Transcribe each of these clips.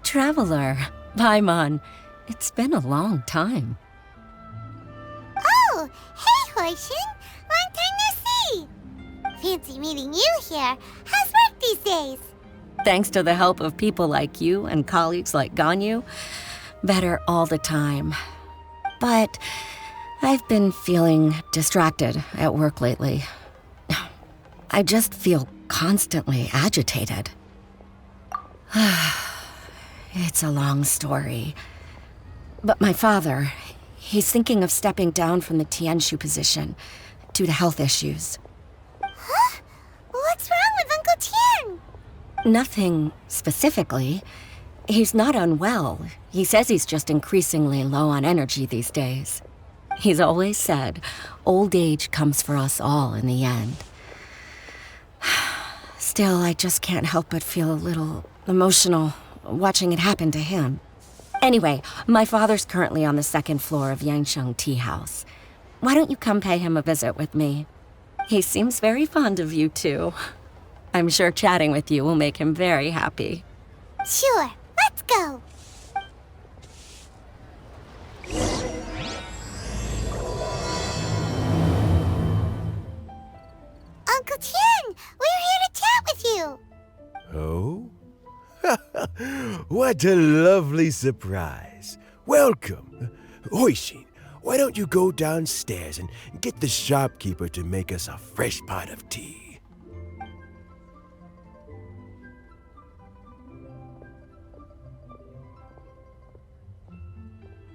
Traveler, Paimon, it's been a long time. Oh, hey, Hoishin! Long time no see! Fancy meeting you here. How's work these days? Thanks to the help of people like you and colleagues like Ganyu, better all the time. But I've been feeling distracted at work lately. I just feel constantly agitated. It's a long story. But my father, he's thinking of stepping down from the Tianshu position due to health issues. Huh? What's wrong with Uncle Tian? Nothing specifically. He's not unwell. He says he's just increasingly low on energy these days. He's always said, old age comes for us all in the end. Still, I just can't help but feel a little emotional watching it happen to him. Anyway, my father's currently on the second floor of Yangsheng Tea House. Why don't you come pay him a visit with me? He seems very fond of you, too. I'm sure chatting with you will make him very happy. Sure, let's go. Uncle Tian, we're here to chat with you. Oh? What a lovely surprise. Welcome. Hoishin, why don't you go downstairs and get the shopkeeper to make us a fresh pot of tea?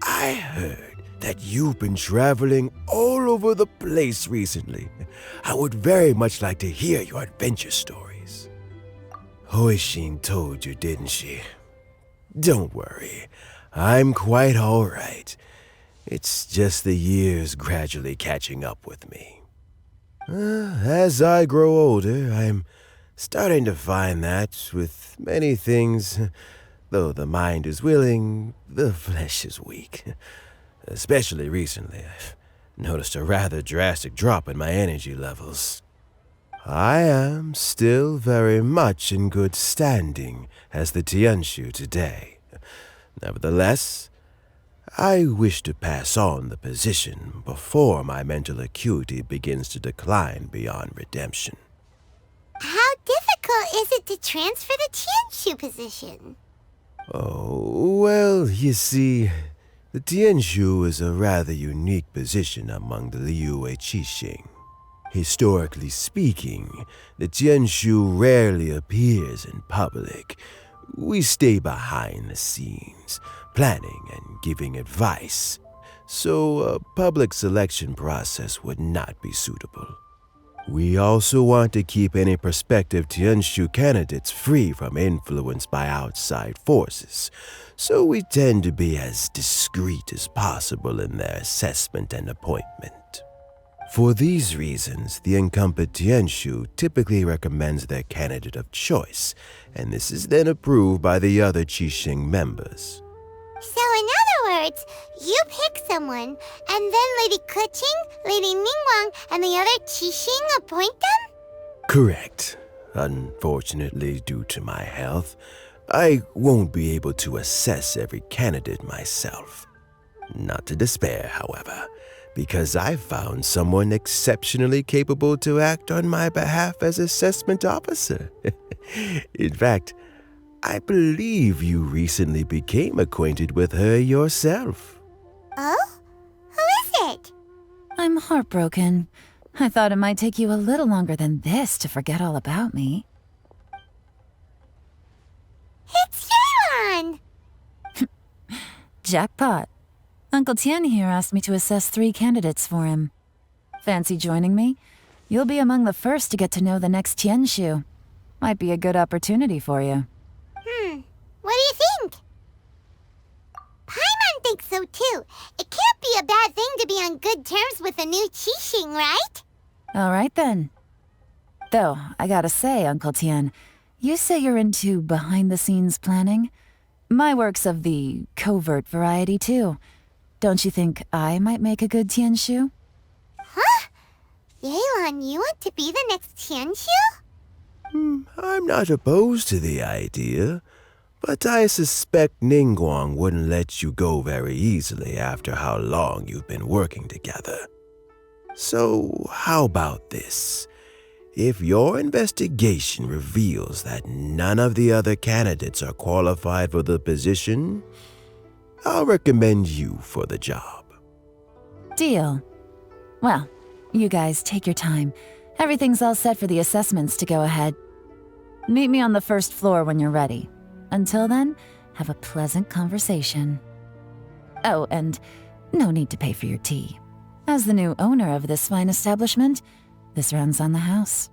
I heard that you've been traveling all over the place recently. I would very much like to hear your adventure stories. Hoishin told you, didn't she? Don't worry, I'm quite all right. It's just the years gradually catching up with me. As I grow older, I'm starting to find that with many things, though the mind is willing, the flesh is weak. Especially recently, I've noticed a rather drastic drop in my energy levels. I am still very much in good standing as the Tianshu today. Nevertheless, I wish to pass on the position before my mental acuity begins to decline beyond redemption. How difficult is it to transfer the Tianshu position? Oh, well, you see, the Tianshu is a rather unique position among the Liyue Qixing. Historically speaking, the Tianshu rarely appears in public. We stay behind the scenes, planning and giving advice, so a public selection process would not be suitable. We also want to keep any prospective Tianshu candidates free from influence by outside forces, so we tend to be as discreet as possible in their assessment and appointment. For these reasons, the incumbent Tianshu typically recommends their candidate of choice, and this is then approved by the other Qixing members. So in other words, you pick someone, and then Lady Keqing, Lady Ningguang, and the other Qixing appoint them? Correct. Unfortunately, due to my health, I won't be able to assess every candidate myself. Not to despair, however, because I found someone exceptionally capable to act on my behalf as assessment officer. In fact, I believe you recently became acquainted with her yourself. Oh? Who is it? I'm heartbroken. I thought it might take you a little longer than this to forget all about me. It's Yelan! Jackpot. Uncle Tian here asked me to assess 3 candidates for him. Fancy joining me? You'll be among the first to get to know the next Tianshu. Might be a good opportunity for you. What do you think? Paimon thinks so too. It can't be a bad thing to be on good terms with a new Qixing, right? All right then. Though, I gotta say, Uncle Tian, you say you're into behind-the-scenes planning? My work's of the covert variety too. Don't you think I might make a good Tianshu? Huh? Yelan, you want to be the next Tianshu? I'm not opposed to the idea, But I suspect Ningguang wouldn't let you go very easily after how long you've been working together. So, how about this? If your investigation reveals that none of the other candidates are qualified for the position, I'll recommend you for the job. Deal. Well, you guys take your time. Everything's all set for the assessments to go ahead. Meet me on the first floor when you're ready. Until then, have a pleasant conversation. Oh, and no need to pay for your tea. As the new owner of this fine establishment, this runs on the house.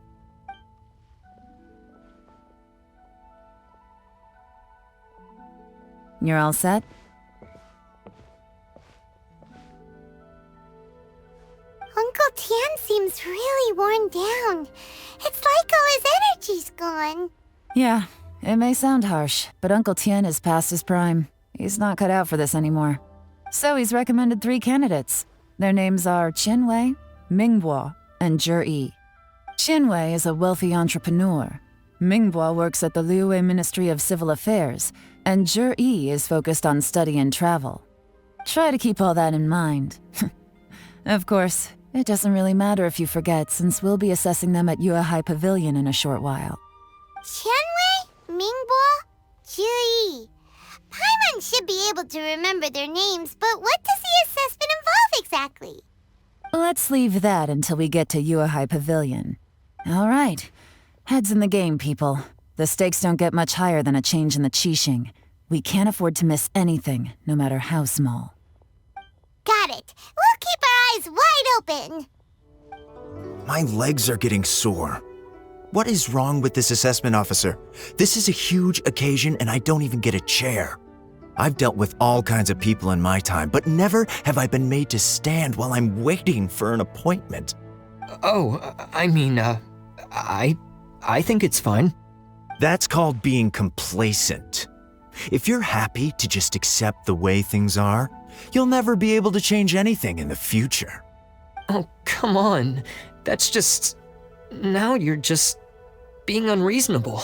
You're all set? Uncle Tian seems really worn down. It's like all his energy's gone. Yeah, it may sound harsh, but Uncle Tian is past his prime. He's not cut out for this anymore. So he's recommended 3 candidates. Their names are Qianwei, Mingbo, and Zhi. Qianwei is a wealthy entrepreneur. Mingbo works at the Liyue Ministry of Civil Affairs, and Zhi is focused on study and travel. Try to keep all that in mind. Of course, it doesn't really matter if you forget, since we'll be assessing them at Yuehai Pavilion in a short while. Qianwei, Mingbo, Zhi. Paimon should be able to remember their names, but what does the assessment involve exactly? Let's leave that until we get to Yuehai Pavilion. All right. Heads in the game, people. The stakes don't get much higher than a change in the Qixing. We can't afford to miss anything, no matter how small. Got it. We'll keep our eyes wide open. My legs are getting sore. What is wrong with this assessment officer? This is a huge occasion and I don't even get a chair. I've dealt with all kinds of people in my time, but never have I been made to stand while I'm waiting for an appointment. Oh, I mean, I think it's fine. That's called being complacent. If you're happy to just accept the way things are, you'll never be able to change anything in the future. Oh, come on. That's just... Now you're just being unreasonable.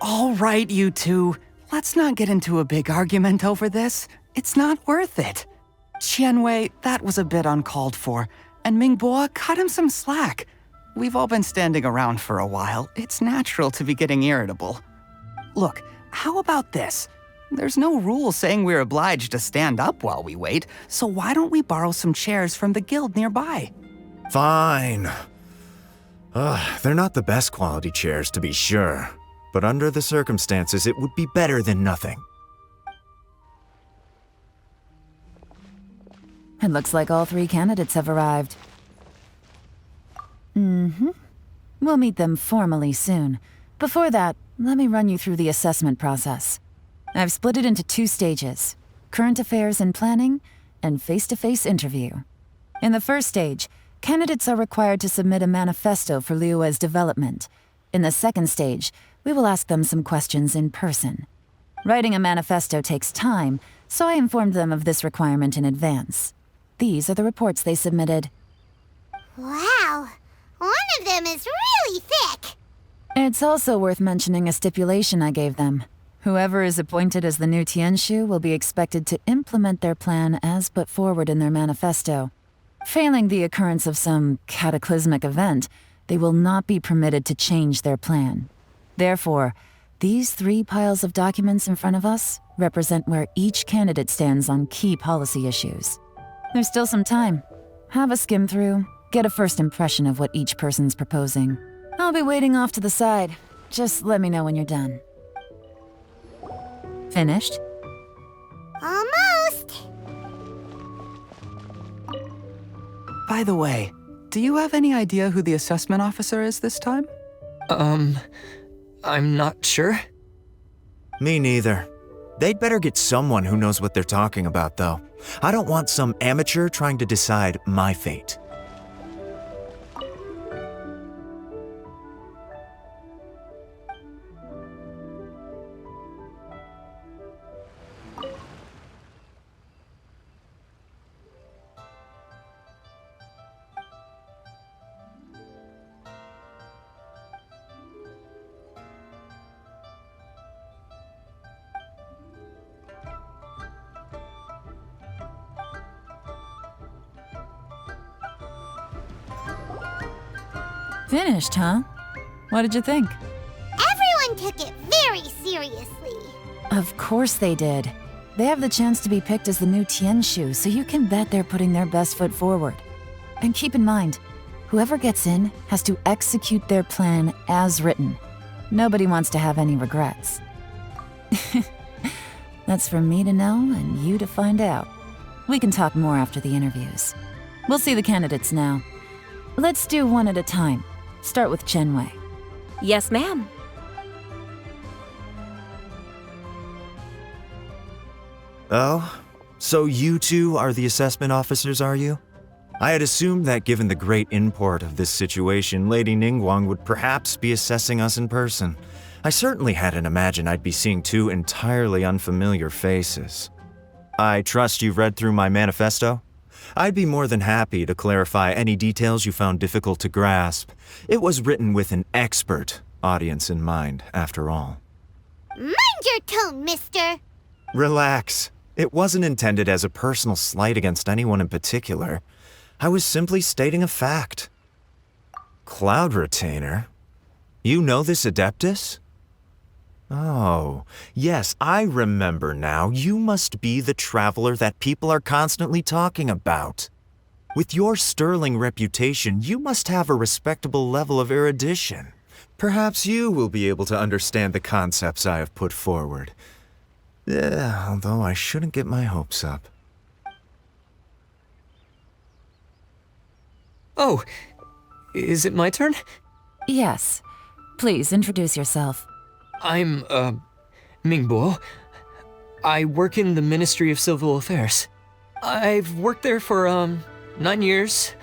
All right, you two. Let's not get into a big argument over this. It's not worth it. Qianwei, that was a bit uncalled for. And Mingbo, cut him some slack. We've all been standing around for a while. It's natural to be getting irritable. Look, how about this? There's no rule saying we're obliged to stand up while we wait, so why don't we borrow some chairs from the guild nearby? Fine. They're not the best quality chairs, to be sure. But under the circumstances, it would be better than nothing. It looks like all 3 candidates have arrived. We'll meet them formally soon. Before that, let me run you through the assessment process. I've split it into 2 stages: current affairs and planning, and face-to-face interview. In the first stage, candidates are required to submit a manifesto for Liyue's development. In the second stage, we will ask them some questions in person. Writing a manifesto takes time, so I informed them of this requirement in advance. These are the reports they submitted. Wow. One of them is really thick. It's also worth mentioning a stipulation I gave them. Whoever is appointed as the new Tianshu will be expected to implement their plan as put forward in their manifesto. Failing the occurrence of some cataclysmic event, they will not be permitted to change their plan. Therefore, these 3 piles of documents in front of us represent where each candidate stands on key policy issues. There's still some time. Have a skim through, get a first impression of what each person's proposing. I'll be waiting off to the side. Just let me know when you're done. Finished? Almost. By the way, do you have any idea who the assessment officer is this time? I'm not sure. Me neither. They'd better get someone who knows what they're talking about, though. I don't want some amateur trying to decide my fate. Finished, huh? What did you think? Everyone took it very seriously. Of course they did. They have the chance to be picked as the new Tianshu, so you can bet they're putting their best foot forward. And keep in mind, whoever gets in has to execute their plan as written. Nobody wants to have any regrets. That's for me to know and you to find out. We can talk more after the interviews. We'll see the candidates now. Let's do one at a time. Start with Chenwei. Yes, ma'am. Oh, so you two are the assessment officers, are you? I had assumed that given the great import of this situation, Lady Ningguang would perhaps be assessing us in person. I certainly hadn't imagined I'd be seeing two entirely unfamiliar faces. I trust you've read through my manifesto? I'd be more than happy to clarify any details you found difficult to grasp. It was written with an expert audience in mind, after all. Mind your tone, mister. Relax. It wasn't intended as a personal slight against anyone in particular. I was simply stating a fact. Cloud Retainer? You know this Adeptus? Oh, yes, I remember now. You must be the traveler that people are constantly talking about. With your sterling reputation, you must have a respectable level of erudition. Perhaps you will be able to understand the concepts I have put forward. Although I shouldn't get my hopes up. Oh, is it my turn? Yes. Please introduce yourself. I'm, Mingbo. I work in the Ministry of Civil Affairs. I've worked there for, 9 years,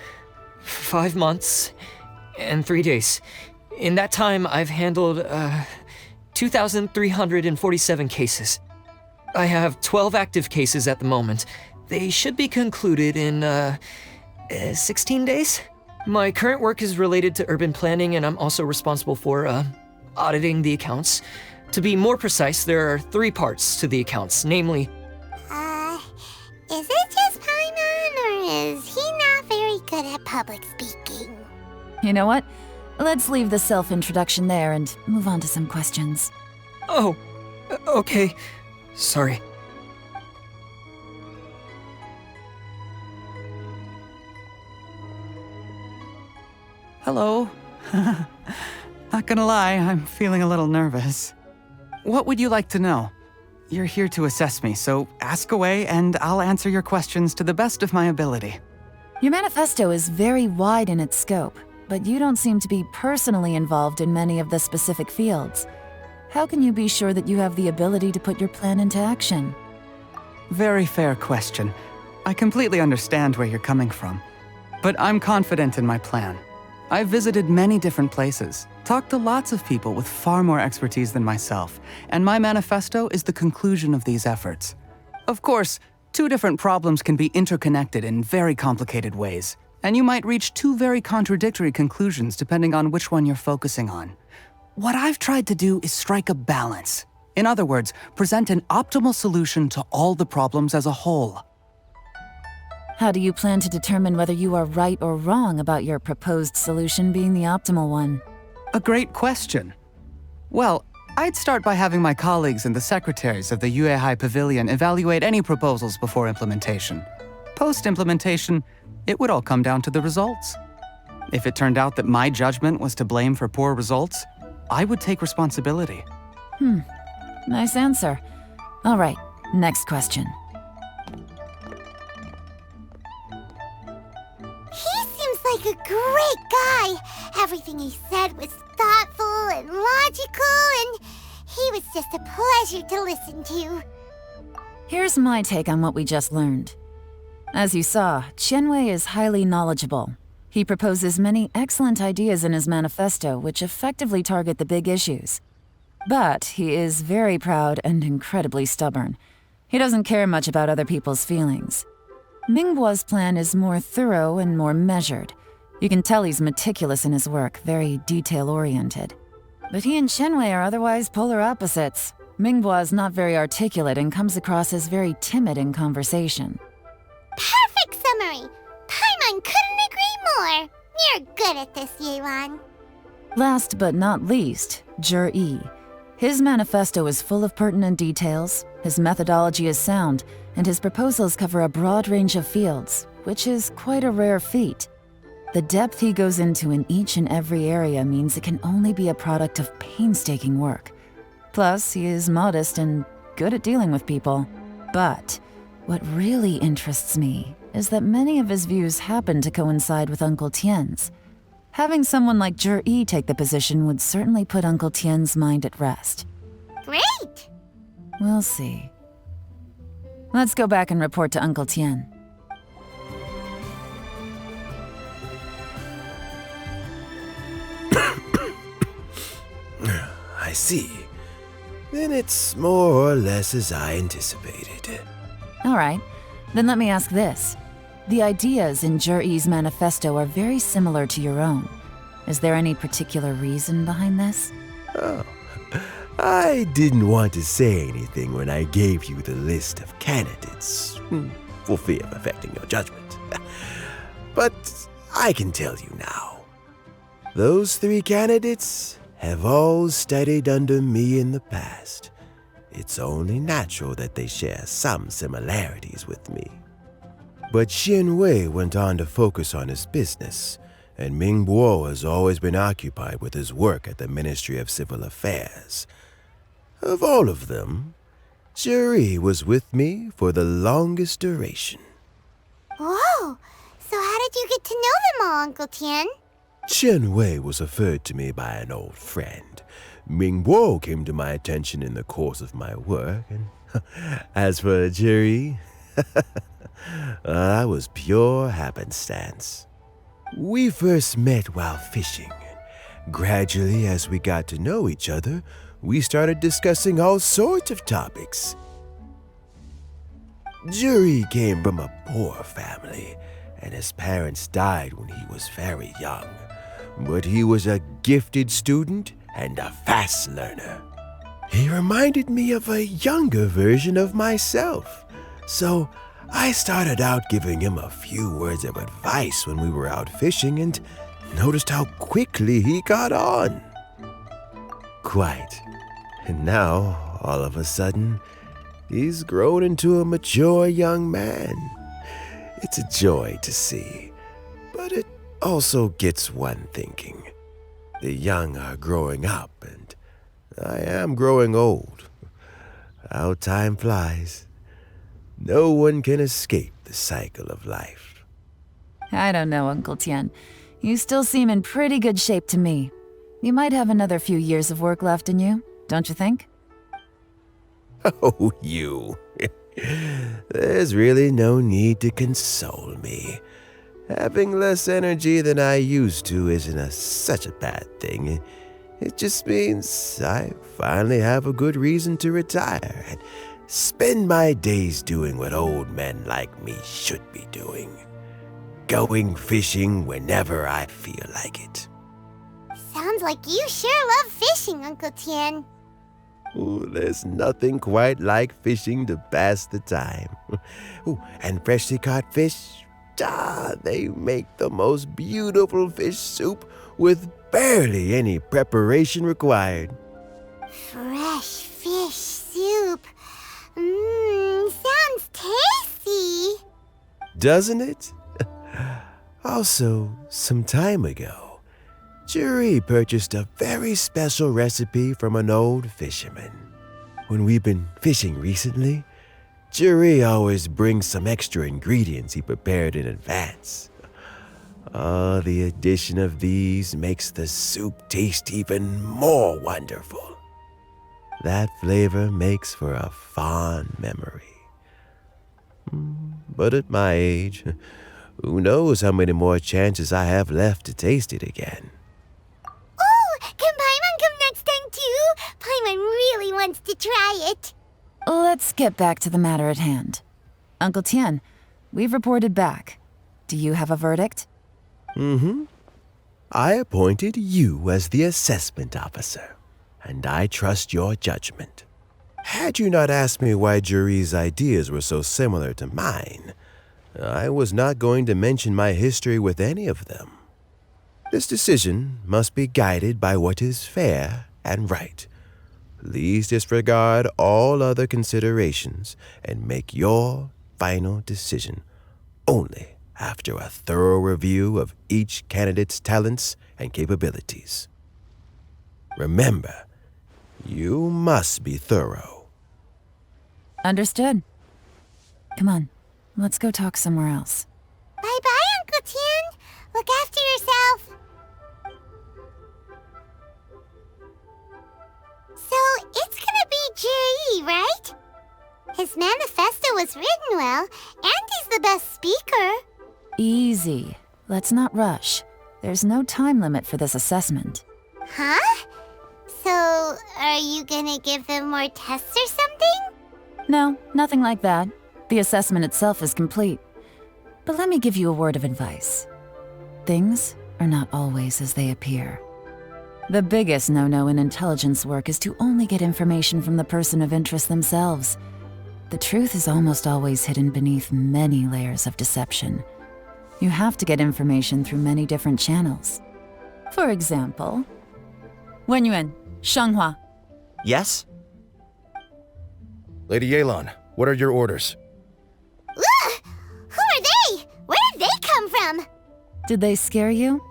5 months, and 3 days. In that time, I've handled, 2,347 cases. I have 12 active cases at the moment. They should be concluded in, 16 days? My current work is related to urban planning, and I'm also responsible for, auditing the accounts. To be more precise, there are 3 parts to the accounts, namely... Is it just Paimon, or is he not very good at public speaking? You know what? Let's leave the self-introduction there and move on to some questions. Oh, okay. Sorry. Hello. Not gonna lie, I'm feeling a little nervous. What would you like to know? You're here to assess me, so ask away and I'll answer your questions to the best of my ability. Your manifesto is very wide in its scope, but you don't seem to be personally involved in many of the specific fields. How can you be sure that you have the ability to put your plan into action? Very fair question. I completely understand where you're coming from. But I'm confident in my plan. I've visited many different places, talked to lots of people with far more expertise than myself, and my manifesto is the conclusion of these efforts. Of course, 2 different problems can be interconnected in very complicated ways, and you might reach 2 very contradictory conclusions depending on which one you're focusing on. What I've tried to do is strike a balance. In other words, present an optimal solution to all the problems as a whole. How do you plan to determine whether you are right or wrong about your proposed solution being the optimal one? A great question. Well, I'd start by having my colleagues and the secretaries of the Yuehai Pavilion evaluate any proposals before implementation. Post-implementation, it would all come down to the results. If it turned out that my judgment was to blame for poor results, I would take responsibility. Nice answer. All right, next question. He seems like a great guy. Everything he said was thoughtful and logical, and he was just a pleasure to listen to. Here's my take on what we just learned. As you saw, Chenwei is highly knowledgeable. He proposes many excellent ideas in his manifesto which effectively target the big issues. But he is very proud and incredibly stubborn. He doesn't care much about other people's feelings. Mingbo's plan is more thorough and more measured. You can tell he's meticulous in his work, very detail-oriented. But he and Chenwei are otherwise polar opposites. Mingbo is not very articulate and comes across as very timid in conversation. Perfect summary! Paimon couldn't agree more. You're good at this, Yelan. Last but not least, Jur-E. His manifesto is full of pertinent details, his methodology is sound, and his proposals cover a broad range of fields, which is quite a rare feat. The depth he goes into in each and every area means it can only be a product of painstaking work. Plus, he is modest and good at dealing with people. But what really interests me is that many of his views happen to coincide with Uncle Tien's. Having someone like Jur-E take the position would certainly put Uncle Tien's mind at rest. Great! We'll see. Let's go back and report to Uncle Tien. I see. Then it's more or less as I anticipated. All right, then let me ask this. The ideas in Jur-E's manifesto are very similar to your own. Is there any particular reason behind this? Oh, I didn't want to say anything when I gave you the list of candidates, for fear of affecting your judgment. But I can tell you now. Those 3 candidates have all studied under me in the past. It's only natural that they share some similarities with me. But Xin Wei went on to focus on his business, and Ming Bo has always been occupied with his work at the Ministry of Civil Affairs. Of all of them, Jur-E was with me for the longest duration. Whoa! So how did you get to know them all, Uncle Tien? Chen Wei was referred to me by an old friend. Ming Bo came to my attention in the course of my work, and as for Jur-E, that was pure happenstance. We first met while fishing. Gradually, as we got to know each other, we started discussing all sorts of topics. Jur-E came from a poor family, and his parents died when he was very young. But he was a gifted student and a fast learner. He reminded me of a younger version of myself, so I started out giving him a few words of advice when we were out fishing and noticed how quickly he got on. Quite. And now, all of a sudden, he's grown into a mature young man. It's a joy to see, but it also gets one thinking. The young are growing up, and I am growing old. How time flies. No one can escape the cycle of life. I don't know, Uncle Tien. You still seem in pretty good shape to me. You might have another few years of work left in you, don't you think? Oh, you. There's really no need to console me. Having less energy than I used to isn't such a bad thing. It just means I finally have a good reason to retire and spend my days doing what old men like me should be doing. Going fishing whenever I feel like it. Sounds like you sure love fishing, Uncle Tien. Ooh, there's nothing quite like fishing to pass the time. Ooh, and freshly caught fish, they make the most beautiful fish soup with barely any preparation required. Fresh fish soup. Sounds tasty. Doesn't it? Also, some time ago, Jur-E purchased a very special recipe from an old fisherman. When we've been fishing recently, Jur-E always brings some extra ingredients he prepared in advance. The addition of these makes the soup taste even more wonderful. That flavor makes for a fond memory. But at my age, who knows how many more chances I have left to taste it again. Ooh, can Paimon come next time too? Paimon really wants to try it. Let's get back to the matter at hand. Uncle Tien, we've reported back. Do you have a verdict? I appointed you as the assessment officer, and I trust your judgment. Had you not asked me why Jur-E's ideas were so similar to mine, I was not going to mention my history with any of them. This decision must be guided by what is fair and right. Please disregard all other considerations and make your final decision only after a thorough review of each candidate's talents and capabilities. Remember, you must be thorough. Understood. Come on, let's go talk somewhere else. Bye-bye, Uncle Tian. Look after yourself. So, it's gonna be Jerry, right? His manifesto was written well, and he's the best speaker. Easy. Let's not rush. There's no time limit for this assessment. Huh? So, are you gonna give them more tests or something? No, nothing like that. The assessment itself is complete. But let me give you a word of advice. Things are not always as they appear. The biggest no-no in intelligence work is to only get information from the person of interest themselves. The truth is almost always hidden beneath many layers of deception. You have to get information through many different channels. For example, Wenyuan, Shanghua. Yes? Lady Yelan, what are your orders? Ugh! Who are they? Where did they come from? Did they scare you?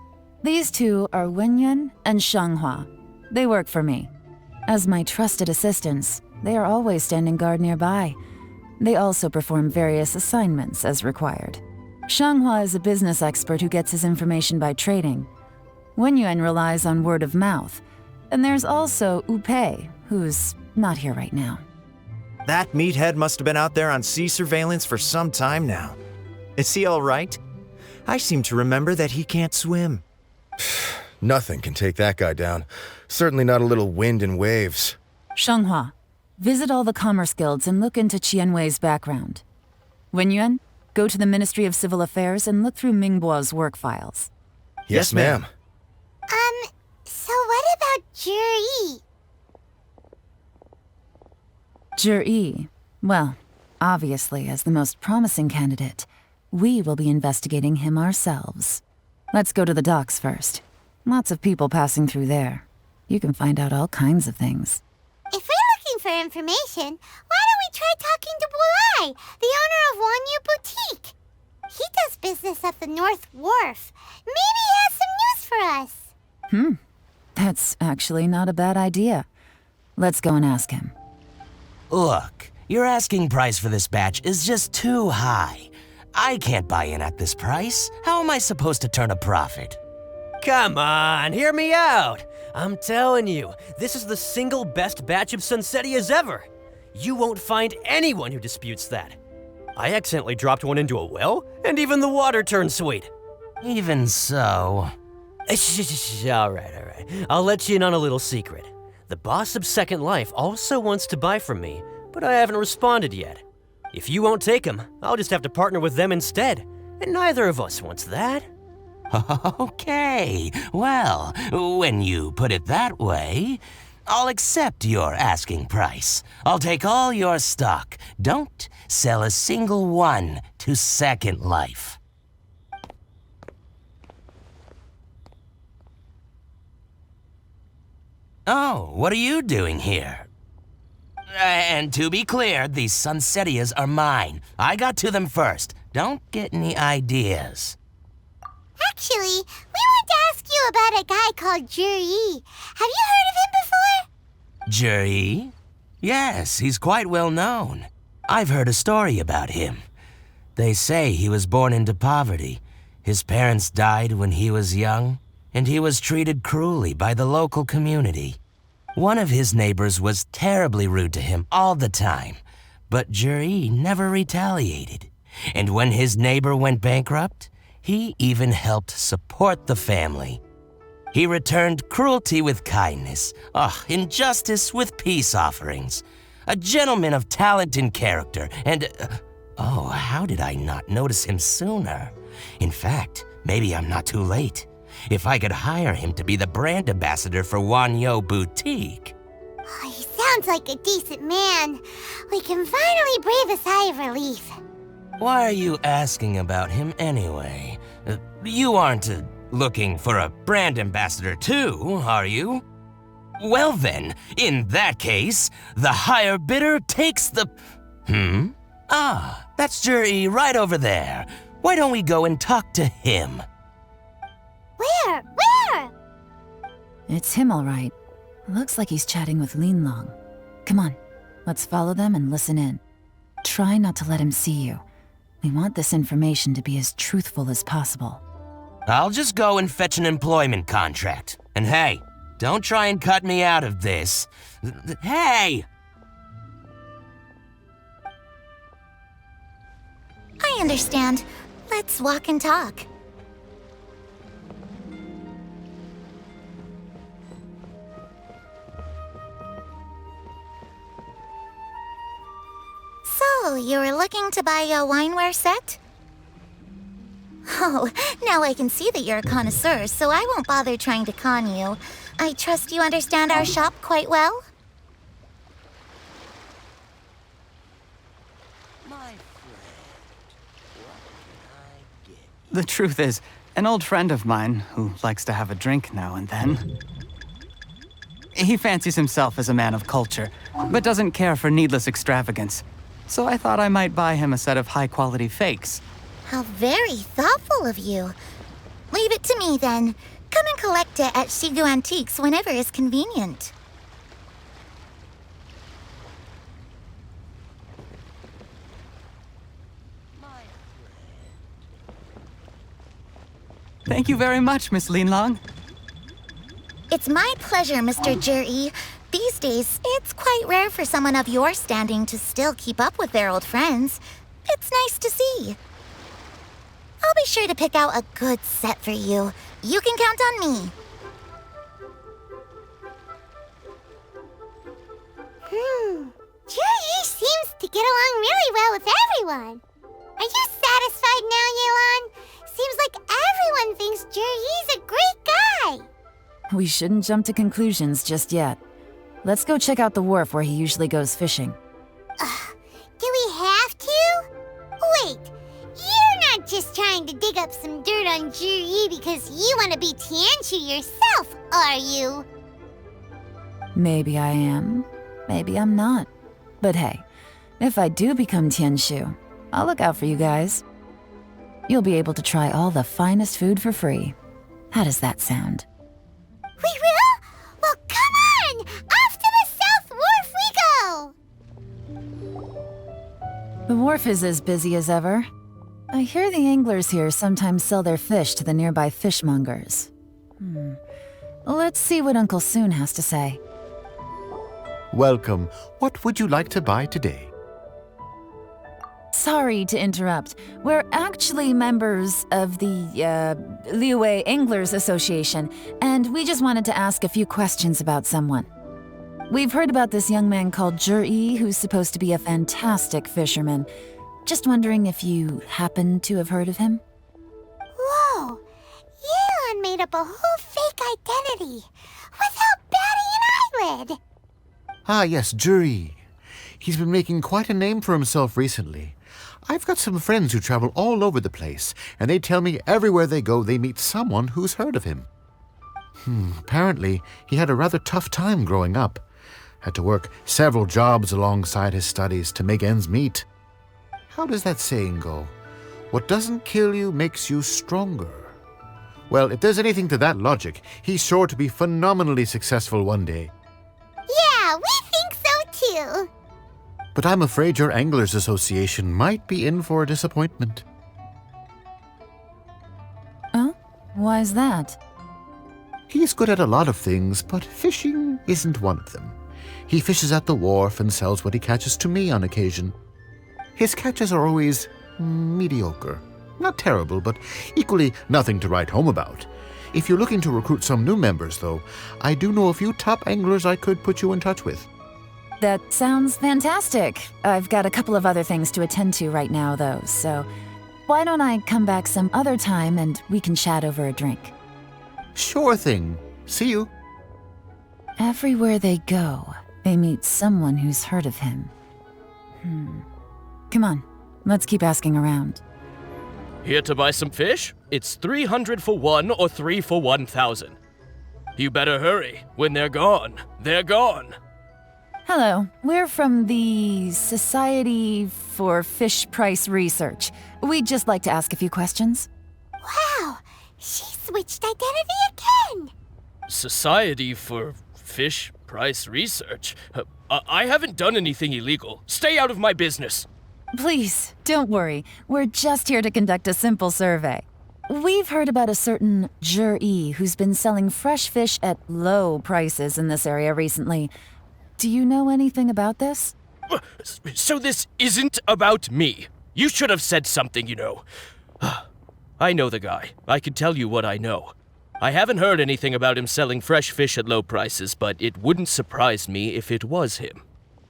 These two are Wenyuan and Shanghua. They work for me. As my trusted assistants, they are always standing guard nearby. They also perform various assignments as required. Shanghua is a business expert who gets his information by trading. Wenyuan relies on word of mouth. And there's also Upei, who's not here right now. That meathead must have been out there on sea surveillance for some time now. Is he all right? I seem to remember that he can't swim. Nothing can take that guy down. Certainly not a little wind and waves. Shanghua, visit all the commerce guilds and look into Qianwei's background. Wenyuan, go to the Ministry of Civil Affairs and look through Mingbo's work files. Yes, ma'am. So what about Jerry? Zhi, well, obviously as the most promising candidate, we will be investigating him ourselves. Let's go to the docks first. Lots of people passing through there. You can find out all kinds of things. If we're looking for information, why don't we try talking to Bulai, the owner of Wanyu Boutique? He does business at the North Wharf. Maybe he has some news for us. That's actually not a bad idea. Let's go and ask him. Look, your asking price for this batch is just too high. I can't buy in at this price. How am I supposed to turn a profit? Come on, hear me out. I'm telling you, this is the single best batch of Sunsetias ever. You won't find anyone who disputes that. I accidentally dropped one into a well, and even the water turned sweet. Even so... All right. I'll let you in on a little secret. The boss of Second Life also wants to buy from me, but I haven't responded yet. If you won't take him, I'll just have to partner with them instead, and neither of us wants that. Okay, well, when you put it that way, I'll accept your asking price. I'll take all your stock. Don't sell a single one to Second Life. Oh, what are you doing here? And to be clear, these Sunsetias are mine. I got to them first. Don't get any ideas. Actually, we want to ask you about a guy called Jerry. Have you heard of him before? Jerry? Yes, he's quite well known. I've heard a story about him. They say he was born into poverty. His parents died when he was young, and he was treated cruelly by the local community. One of his neighbors was terribly rude to him all the time, but Jerry never retaliated. And when his neighbor went bankrupt, he even helped support the family. He returned cruelty with kindness, injustice with peace offerings. A gentleman of talent and character, and... how did I not notice him sooner? In fact, maybe I'm not too late. If I could hire him to be the brand ambassador for Wanyu Boutique. Oh, he sounds like a decent man. We can finally breathe a sigh of relief. Why are you asking about him anyway? You aren't looking for a brand ambassador too, are you? Well then, in that case, the higher bidder takes the... Ah, that's Juri right over there. Why don't we go and talk to him? Where? Where? It's him, all right. Looks like he's chatting with Yelan. Come on, let's follow them and listen in. Try not to let him see you. We want this information to be as truthful as possible. I'll just go and fetch an employment contract. And hey, don't try and cut me out of this. Hey! I understand. Let's walk and talk. So, you were looking to buy a wineware set? Oh, now I can see that you're a connoisseur, so I won't bother trying to con you. I trust you understand our shop quite well? The truth is, an old friend of mine, who likes to have a drink now and then, he fancies himself as a man of culture, but doesn't care for needless extravagance. So I thought I might buy him a set of high-quality fakes. How very thoughtful of you. Leave it to me, then. Come and collect it at Shigu Antiques whenever is convenient. Thank you very much, Miss Yelan. It's my pleasure, Mr. Juri. These days, it's quite rare for someone of your standing to still keep up with their old friends. It's nice to see. I'll be sure to pick out a good set for you. You can count on me. Juri seems to get along really well with everyone. Are you satisfied now, Yelan? Seems like everyone thinks Juri's a great guy. We shouldn't jump to conclusions just yet. Let's go check out the wharf where he usually goes fishing. Do we have to? Wait, you're not just trying to dig up some dirt on Juri because you want to be Tianshu yourself, are you? Maybe I am, maybe I'm not. But hey, if I do become Tianshu, I'll look out for you guys. You'll be able to try all the finest food for free. How does that sound? We will? Well, come on! Off to the South Wharf we go! The wharf is as busy as ever. I hear the anglers here sometimes sell their fish to the nearby fishmongers. Let's see what Uncle Soon has to say. Welcome. What would you like to buy today? Sorry to interrupt. We're actually members of the, Liue Anglers Association, and we just wanted to ask a few questions about someone. We've heard about this young man called Juri, who's supposed to be a fantastic fisherman. Just wondering if you happen to have heard of him? Whoa! Yelan made up a whole fake identity without batting an eyelid! Ah, yes, Juri. He's been making quite a name for himself recently. I've got some friends who travel all over the place, and they tell me everywhere they go they meet someone who's heard of him. Apparently, he had a rather tough time growing up. Had to work several jobs alongside his studies to make ends meet. How does that saying go? What doesn't kill you makes you stronger. Well, if there's anything to that logic, he's sure to be phenomenally successful one day. Yeah, we think so too. But I'm afraid your Anglers Association might be in for a disappointment. Oh? Why's that? He's good at a lot of things, but fishing isn't one of them. He fishes at the wharf and sells what he catches to me on occasion. His catches are always mediocre. Not terrible, but equally nothing to write home about. If you're looking to recruit some new members, though, I do know a few top anglers I could put you in touch with. That sounds fantastic. I've got a couple of other things to attend to right now, though, so why don't I come back some other time and we can chat over a drink? Sure thing. See you. Everywhere they go, they meet someone who's heard of him. Come on, let's keep asking around. Here to buy some fish? It's 300 for one or 3 for 1,000. You better hurry. When they're gone, they're gone. Hello, we're from the Society for Fish Price Research. We'd just like to ask a few questions. Wow, she switched identity again. Society for Fish Price Research? I haven't done anything illegal. Stay out of my business. Please, don't worry. We're just here to conduct a simple survey. We've heard about a certain Jur-E who's been selling fresh fish at low prices in this area recently. Do you know anything about this? So this isn't about me. You should have said something, you know. I know the guy. I can tell you what I know. I haven't heard anything about him selling fresh fish at low prices, but it wouldn't surprise me if it was him.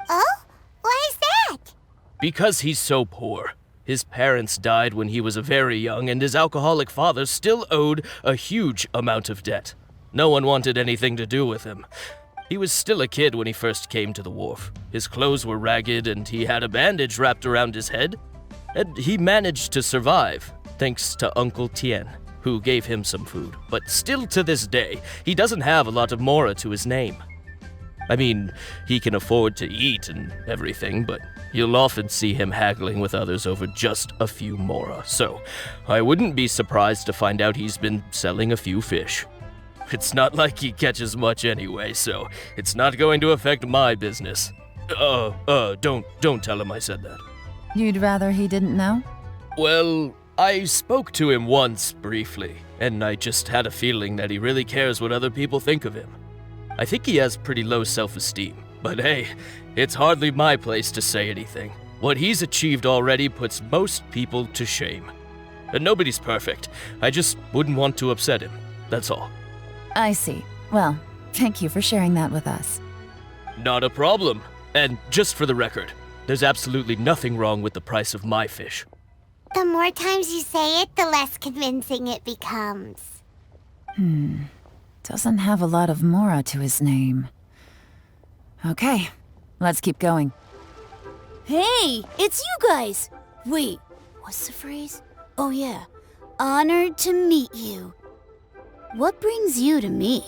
Oh? Why is that? Because he's so poor. His parents died when he was very young, and his alcoholic father still owed a huge amount of debt. No one wanted anything to do with him. He was still a kid when he first came to the wharf. His clothes were ragged, and he had a bandage wrapped around his head. And he managed to survive, thanks to Uncle Tien, who gave him some food. But still to this day, he doesn't have a lot of mora to his name. I mean, he can afford to eat and everything, but you'll often see him haggling with others over just a few mora, so I wouldn't be surprised to find out he's been selling a few fish. It's not like he catches much anyway, so it's not going to affect my business. Don't tell him I said that. You'd rather he didn't know? Well, I spoke to him once briefly, and I just had a feeling that he really cares what other people think of him. I think he has pretty low self-esteem, but hey, it's hardly my place to say anything. What he's achieved already puts most people to shame. And nobody's perfect. I just wouldn't want to upset him, that's all. I see. Well, thank you for sharing that with us. Not a problem. And just for the record, there's absolutely nothing wrong with the price of my fish. The more times you say it, the less convincing it becomes. Doesn't have a lot of mora to his name. Okay, let's keep going. Hey, it's you guys! Wait, what's the phrase? Oh yeah, honored to meet you. What brings you to me?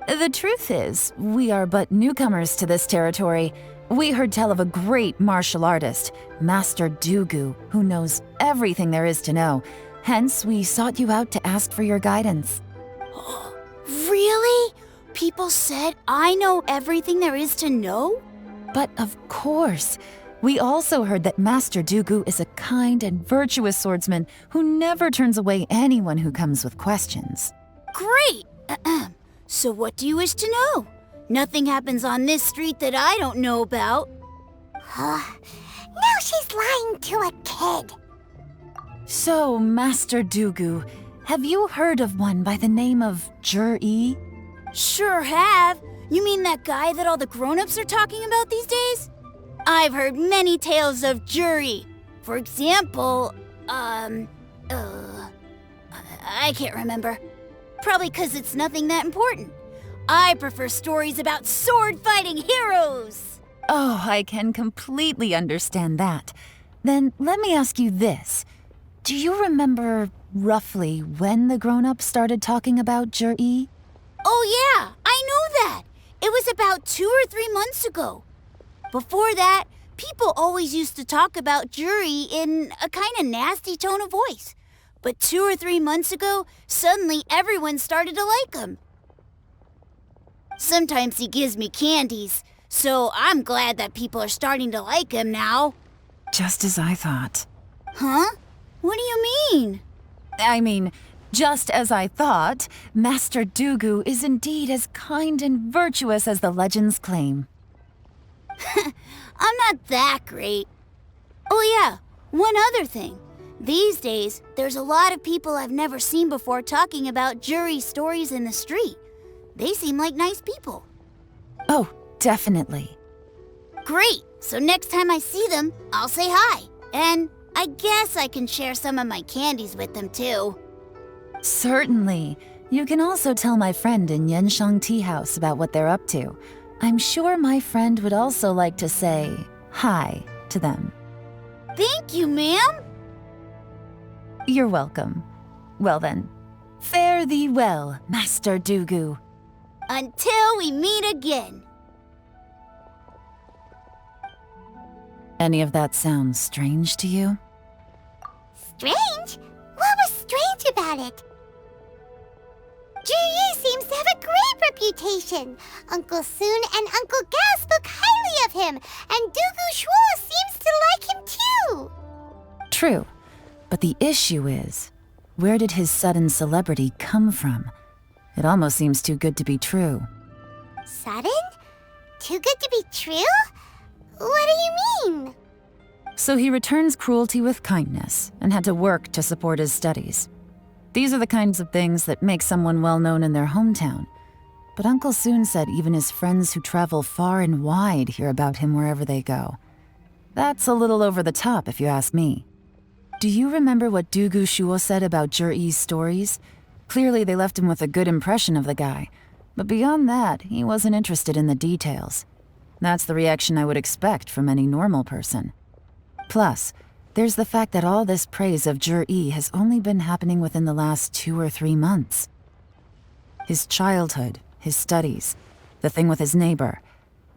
The truth is, we are but newcomers to this territory. We heard tell of a great martial artist, Master Dugu, who knows everything there is to know. Hence, we sought you out to ask for your guidance. Really? People said I know everything there is to know? But of course. We also heard that Master Dugu is a kind and virtuous swordsman who never turns away anyone who comes with questions. Great! So what do you wish to know? Nothing happens on this street that I don't know about. Now she's lying to a kid. So, Master Dugu, have you heard of one by the name of Jur-E? Sure have. You mean that guy that all the grown-ups are talking about these days? I've heard many tales of Jur-E. For example, I can't remember. Probably 'cause it's nothing that important. I prefer stories about sword-fighting heroes! Oh, I can completely understand that. Then let me ask you this. Do you remember roughly when the grown-ups started talking about Jur-E? Oh yeah, I know that! It was about 2 or 3 months ago. Before that, people always used to talk about Jur-E in a kind of nasty tone of voice. But 2 or 3 months ago, suddenly everyone started to like him. Sometimes he gives me candies, so I'm glad that people are starting to like him now. Just as I thought. Huh? What do you mean? I mean, just as I thought, Master Dugu is indeed as kind and virtuous as the legends claim. I'm not that great. Oh yeah, one other thing. These days, there's a lot of people I've never seen before talking about Jur-E stories in the street. They seem like nice people. Oh, definitely. Great! So next time I see them, I'll say hi. And I guess I can share some of my candies with them too. Certainly. You can also tell my friend in Yenshang Tea House about what they're up to. I'm sure my friend would also like to say hi to them. Thank you, ma'am! You're welcome. Well then, fare thee well, Master Dugu. Until we meet again. Any of that sound strange to you? Strange? What was strange about it? Ji seems to have a great reputation. Uncle Soon and Uncle Gao spoke highly of him, and Dugu Shuo seems to like him too. True, but the issue is, where did his sudden celebrity come from? It almost seems too good to be true. Sudden? Too good to be true? What do you mean? So he returns cruelty with kindness and had to work to support his studies. These are the kinds of things that make someone well known in their hometown. But Uncle Soon said even his friends who travel far and wide hear about him wherever they go. That's a little over the top, if you ask me. Do you remember what Dugu Shuo said about Zhiyi's stories? Clearly they left him with a good impression of the guy. But beyond that, he wasn't interested in the details. That's the reaction I would expect from any normal person. Plus, there's the fact that all this praise of Zhiyi has only been happening within the last 2 or 3 months. His childhood, his studies, the thing with his neighbor,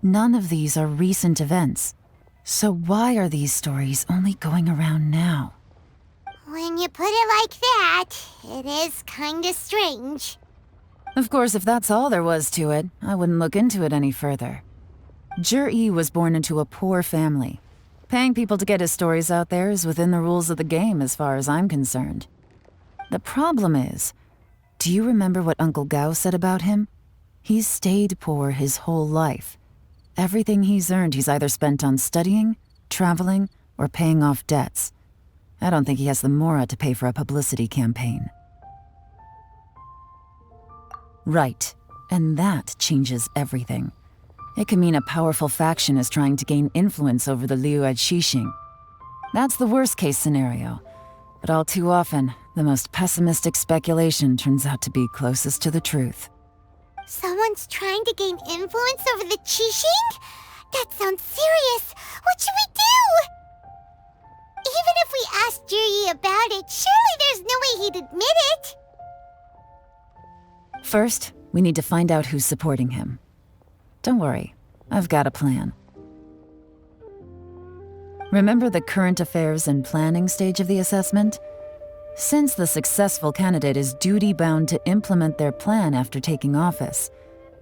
none of these are recent events. So why are these stories only going around now? When you put it like that, it is kinda strange. Of course, if that's all there was to it, I wouldn't look into it any further. Zhiyi was born into a poor family. Paying people to get his stories out there is within the rules of the game as far as I'm concerned. The problem is, do you remember what Uncle Gao said about him? He's stayed poor his whole life. Everything he's earned he's either spent on studying, traveling, or paying off debts. I don't think he has the mora to pay for a publicity campaign. Right, and that changes everything. It can mean a powerful faction is trying to gain influence over the Liu at Xixing. That's the worst-case scenario, but all too often, the most pessimistic speculation turns out to be closest to the truth. Someone's trying to gain influence over the Qixing? That sounds serious. What should we do? Even if we asked Zhiyi about it, surely there's no way he'd admit it. First, we need to find out who's supporting him. Don't worry, I've got a plan. Remember the current affairs and planning stage of the assessment? Since the successful candidate is duty-bound to implement their plan after taking office,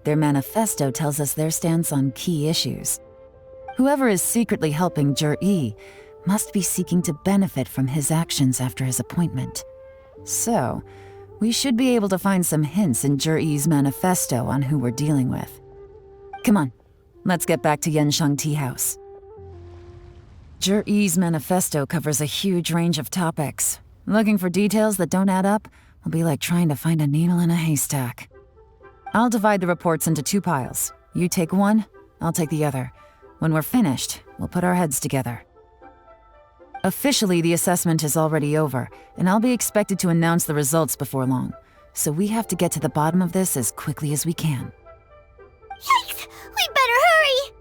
their manifesto tells us their stance on key issues. Whoever is secretly helping Zhiyi must be seeking to benefit from his actions after his appointment. So, we should be able to find some hints in Zhiyi's manifesto on who we're dealing with. Come on, let's get back to Yenshang Tea House. Zhiyi's manifesto covers a huge range of topics. Looking for details that don't add up will be like trying to find a needle in a haystack. I'll divide the reports into 2 piles. You take one, I'll take the other. When we're finished, we'll put our heads together. Officially, the assessment is already over, and I'll be expected to announce the results before long. So we have to get to the bottom of this as quickly as we can. Yikes! We better hurry!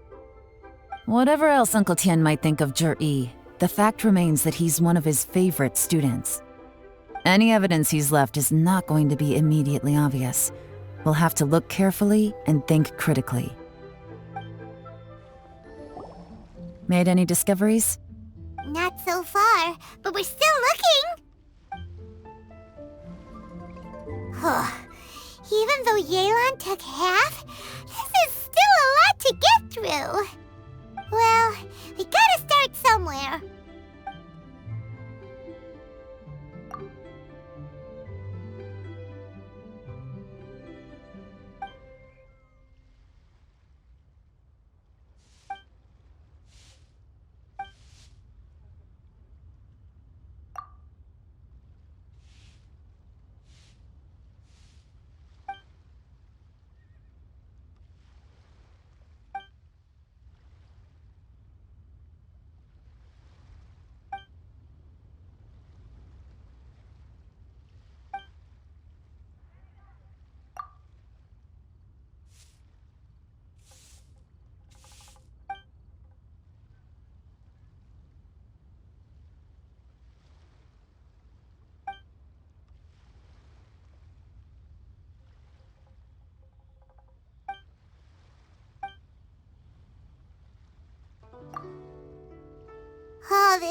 Whatever else Uncle Tian might think of Zhiyi, the fact remains that he's one of his favorite students. Any evidence he's left is not going to be immediately obvious. We'll have to look carefully and think critically. Made any discoveries? Not so far, but we're still looking. Even though Yelan took half, this is still a lot to get through. Well, we gotta start somewhere.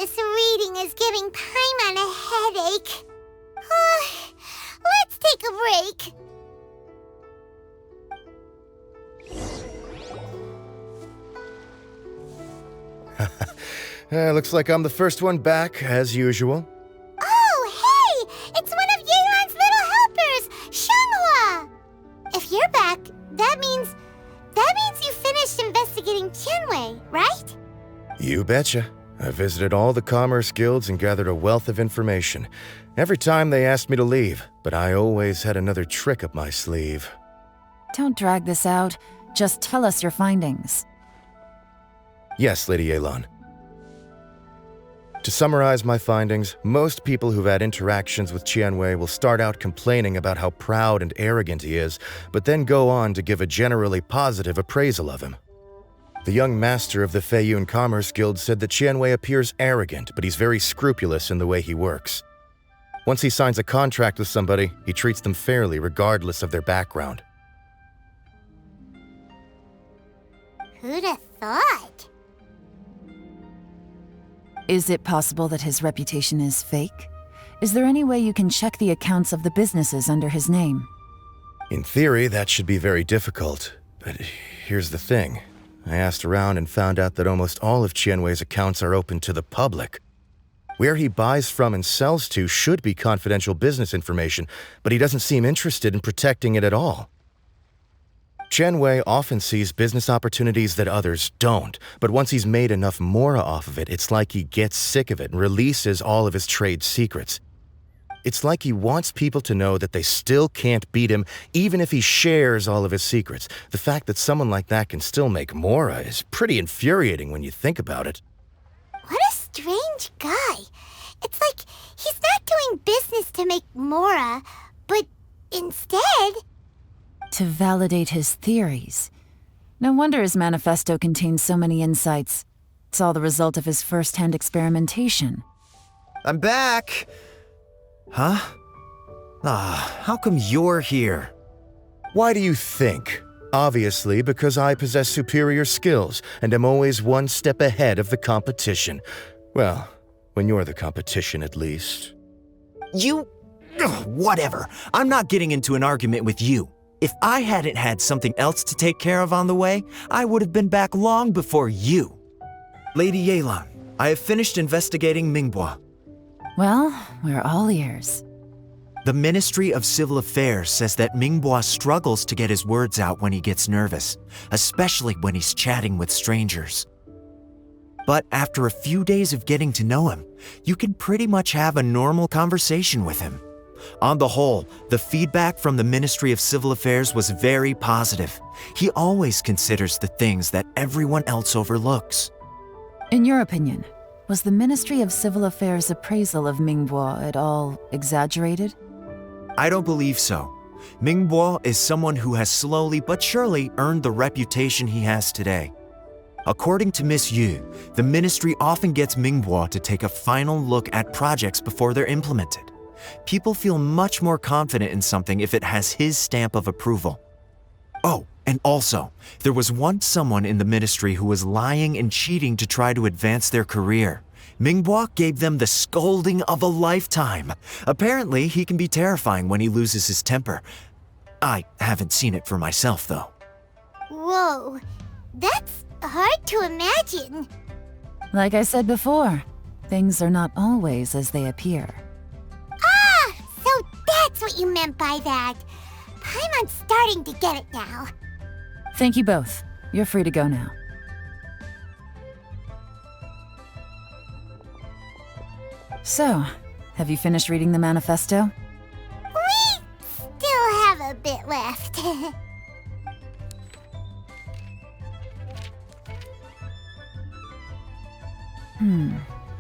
this reading is giving Paimon a headache. Let's take a break. Looks like I'm the first one back, as usual. Oh, hey! It's one of Yelan's little helpers, Shanghua! If you're back, that means you finished investigating Qianwei, right? You betcha. I visited all the commerce guilds and gathered a wealth of information. Every time they asked me to leave, but I always had another trick up my sleeve. Don't drag this out. Just tell us your findings. Yes, Lady Yelan. To summarize my findings, most people who've had interactions with Qianwei will start out complaining about how proud and arrogant he is, but then go on to give a generally positive appraisal of him. The young master of the Feiyun Commerce Guild said that Qianwei appears arrogant, but he's very scrupulous in the way he works. Once he signs a contract with somebody, he treats them fairly regardless of their background. Who'd have thought? Is it possible that his reputation is fake? Is there any way you can check the accounts of the businesses under his name? In theory, that should be very difficult. But here's the thing. I asked around and found out that almost all of Qianwei's accounts are open to the public. Where he buys from and sells to should be confidential business information, but he doesn't seem interested in protecting it at all. Qianwei often sees business opportunities that others don't, but once he's made enough mora off of it, it's like he gets sick of it and releases all of his trade secrets. It's like he wants people to know that they still can't beat him, even if he shares all of his secrets. The fact that someone like that can still make mora is pretty infuriating when you think about it. What a strange guy. It's like he's not doing business to make mora, but instead... to validate his theories. No wonder his manifesto contains so many insights. It's all the result of his first-hand experimentation. I'm back! Huh? How come you're here? Why do you think? Obviously, because I possess superior skills and am always one step ahead of the competition. Well, when you're the competition, at least. You... whatever. I'm not getting into an argument with you. If I hadn't had something else to take care of on the way, I would have been back long before you. Lady Yelan, I have finished investigating Mingbua. Well, we're all ears. The Ministry of Civil Affairs says that Mingbua struggles to get his words out when he gets nervous, especially when he's chatting with strangers. But after a few days of getting to know him, you can pretty much have a normal conversation with him. On the whole, the feedback from the Ministry of Civil Affairs was very positive. He always considers the things that everyone else overlooks. In your opinion, was the Ministry of Civil Affairs' appraisal of Mingbua at all exaggerated? I don't believe so. Mingbua is someone who has slowly but surely earned the reputation he has today. According to Miss Yu, the ministry often gets Mingbua to take a final look at projects before they're implemented. People feel much more confident in something if it has his stamp of approval. Oh, and also, there was once someone in the ministry who was lying and cheating to try to advance their career. Mingbua gave them the scolding of a lifetime. Apparently, he can be terrifying when he loses his temper. I haven't seen it for myself, though. Whoa, that's hard to imagine. Like I said before, things are not always as they appear. Ah, so that's what you meant by that. Paimon's starting to get it now. Thank you both. You're free to go now. So, have you finished reading the manifesto? We still have a bit left.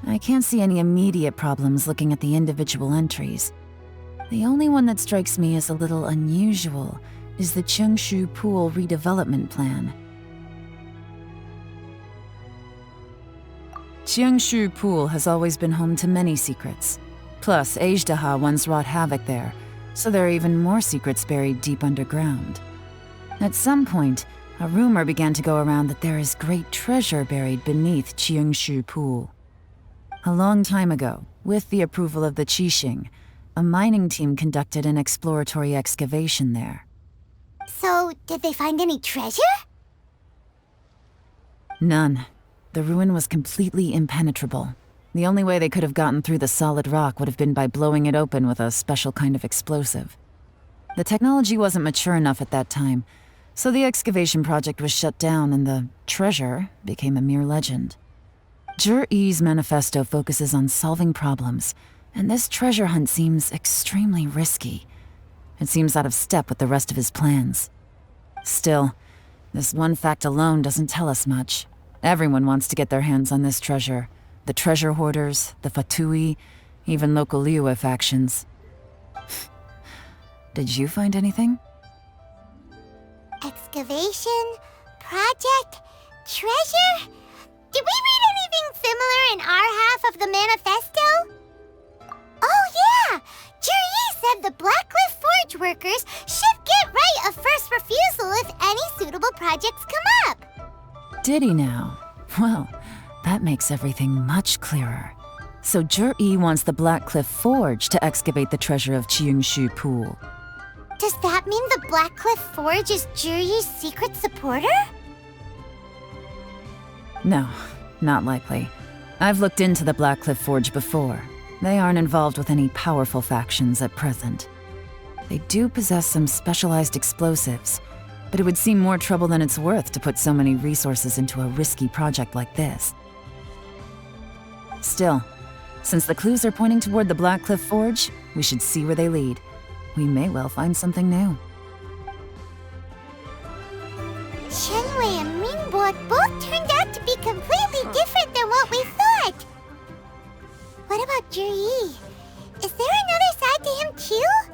I can't see any immediate problems looking at the individual entries. The only one that strikes me as a little unusual is the Chengshu Pool redevelopment plan. Chengshu Pool has always been home to many secrets. Plus, Ajdaha once wrought havoc there, so there are even more secrets buried deep underground. At some point, a rumor began to go around that there is great treasure buried beneath Chengshu Pool. A long time ago, with the approval of the Qixing, a mining team conducted an exploratory excavation there. So, did they find any treasure? None. The ruin was completely impenetrable. The only way they could have gotten through the solid rock would have been by blowing it open with a special kind of explosive. The technology wasn't mature enough at that time, so the excavation project was shut down and the treasure became a mere legend. Zhi-Yi's manifesto focuses on solving problems, and this treasure hunt seems extremely risky. It seems out of step with the rest of his plans. Still, this one fact alone doesn't tell us much. Everyone wants to get their hands on this treasure. The treasure hoarders, the Fatui, even local Liyue factions. Did you find anything? Excavation, project, treasure? Did we read anything similar in our half of the manifesto? Oh yeah! Zhi-Yi said the Blackcliff Forge workers should get right of first refusal if any suitable projects come up. Did he now? Well, that makes everything much clearer. So Zhi-Yi wants the Blackcliff Forge to excavate the treasure of Qingshu Pool. Does that mean the Blackcliff Forge is Zhi-Yi's secret supporter? No, not likely. I've looked into the Blackcliff Forge before. They aren't involved with any powerful factions at present. They do possess some specialized explosives, but it would seem more trouble than it's worth to put so many resources into a risky project like this. Still, since the clues are pointing toward the Blackcliff Forge, we should see where they lead. We may well find something new. Shenwei and Mingbo both turned out to be completely different than what we thought. What about Zhi-Yi? Is there another side to him too?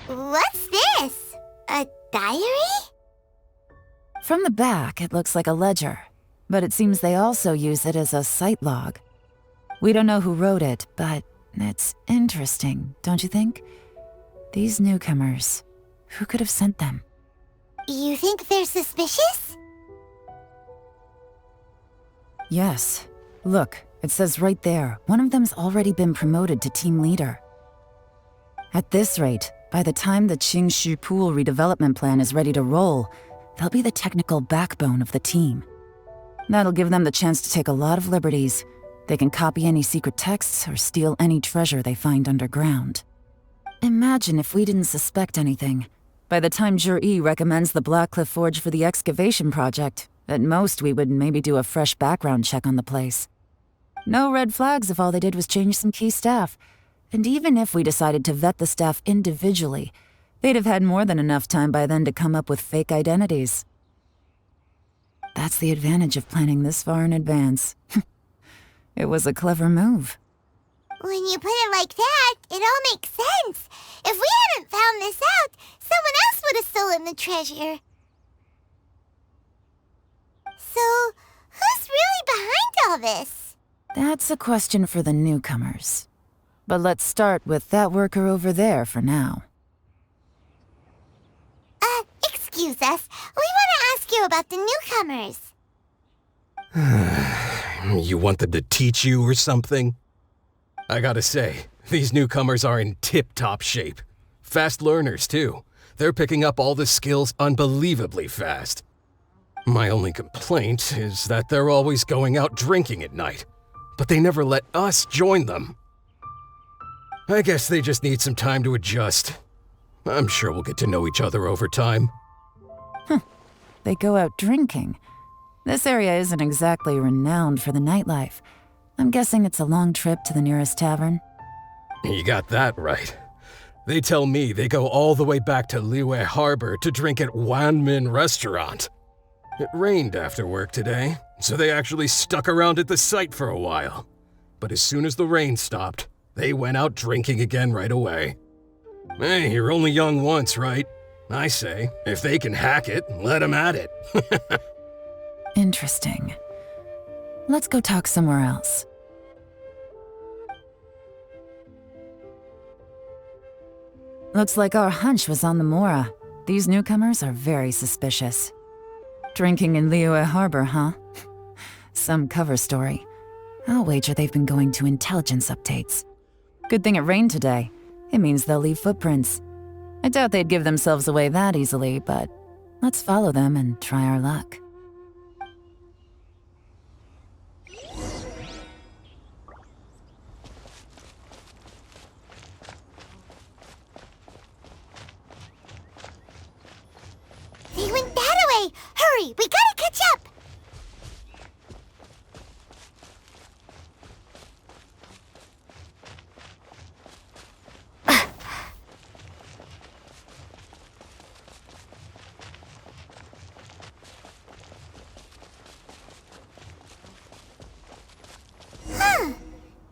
What's this? A diary? From the back, it looks like a ledger, but it seems they also use it as a site log. We don't know who wrote it, but it's interesting, don't you think? These newcomers, who could have sent them? You think they're suspicious? Yes. Look, it says right there, one of them's already been promoted to team leader. At this rate, by the time the Qingshu Pool redevelopment plan is ready to roll, they'll be the technical backbone of the team. That'll give them the chance to take a lot of liberties. They can copy any secret texts or steal any treasure they find underground. Imagine if we didn't suspect anything. By the time Zhi-Yi recommends the Blackcliff Forge for the excavation project, at most we would maybe do a fresh background check on the place. No red flags if all they did was change some key staff. And even if we decided to vet the staff individually, they'd have had more than enough time by then to come up with fake identities. That's the advantage of planning this far in advance. It was a clever move. When you put it like that, it all makes sense. If we hadn't found this out, someone else would have stolen the treasure. So, who's really behind all this? That's a question for the newcomers. But let's start with that worker over there for now. Excuse us. We want to ask you about the newcomers. You want them to teach you or something? I gotta say, these newcomers are in tip-top shape. Fast learners, too. They're picking up all the skills unbelievably fast. My only complaint is that they're always going out drinking at night, but they never let us join them. I guess they just need some time to adjust. I'm sure we'll get to know each other over time. They go out drinking. This area isn't exactly renowned for the nightlife. I'm guessing it's a long trip to the nearest tavern. You got that right. They tell me they go all the way back to Liyue Harbor to drink at Wanmin Restaurant. It rained after work today, so they actually stuck around at the site for a while. But as soon as the rain stopped, they went out drinking again right away. Hey, you're only young once, right? I say, if they can hack it, let them at it. Interesting. Let's go talk somewhere else. Looks like our hunch was on the Mora. These newcomers are very suspicious. Drinking in Liyue Harbor, huh? Some cover story. I'll wager they've been going to intelligence updates. Good thing it rained today. It means they'll leave footprints. I doubt they'd give themselves away that easily, but let's follow them and try our luck. They went that way! Hurry, we gotta catch up!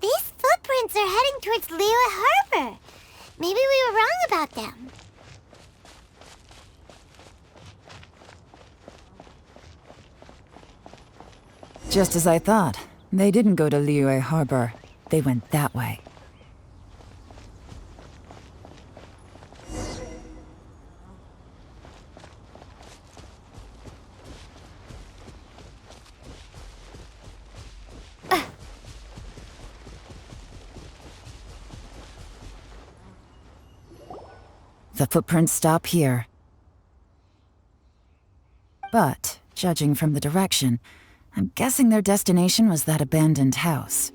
These footprints are heading towards Liyue Harbor. Maybe we were wrong about them. Just as I thought. They didn't go to Liyue Harbor. They went that way. The footprints stop here. But, judging from the direction, I'm guessing their destination was that abandoned house.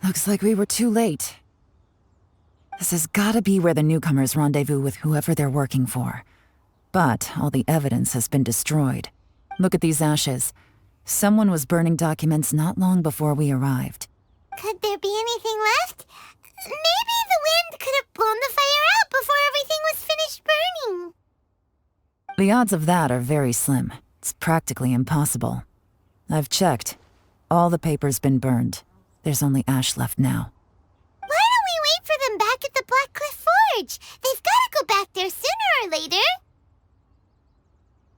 Looks like we were too late. This has gotta be where the newcomers rendezvous with whoever they're working for. But all the evidence has been destroyed. Look at these ashes. Someone was burning documents not long before we arrived. Could there be anything left? Maybe the wind could have blown the fire out before everything was finished burning. The odds of that are very slim. It's practically impossible. I've checked. All the paper's been burned. There's only ash left now. Why don't we wait for them back at the Black Cliff Forge? They've gotta go back there sooner or later.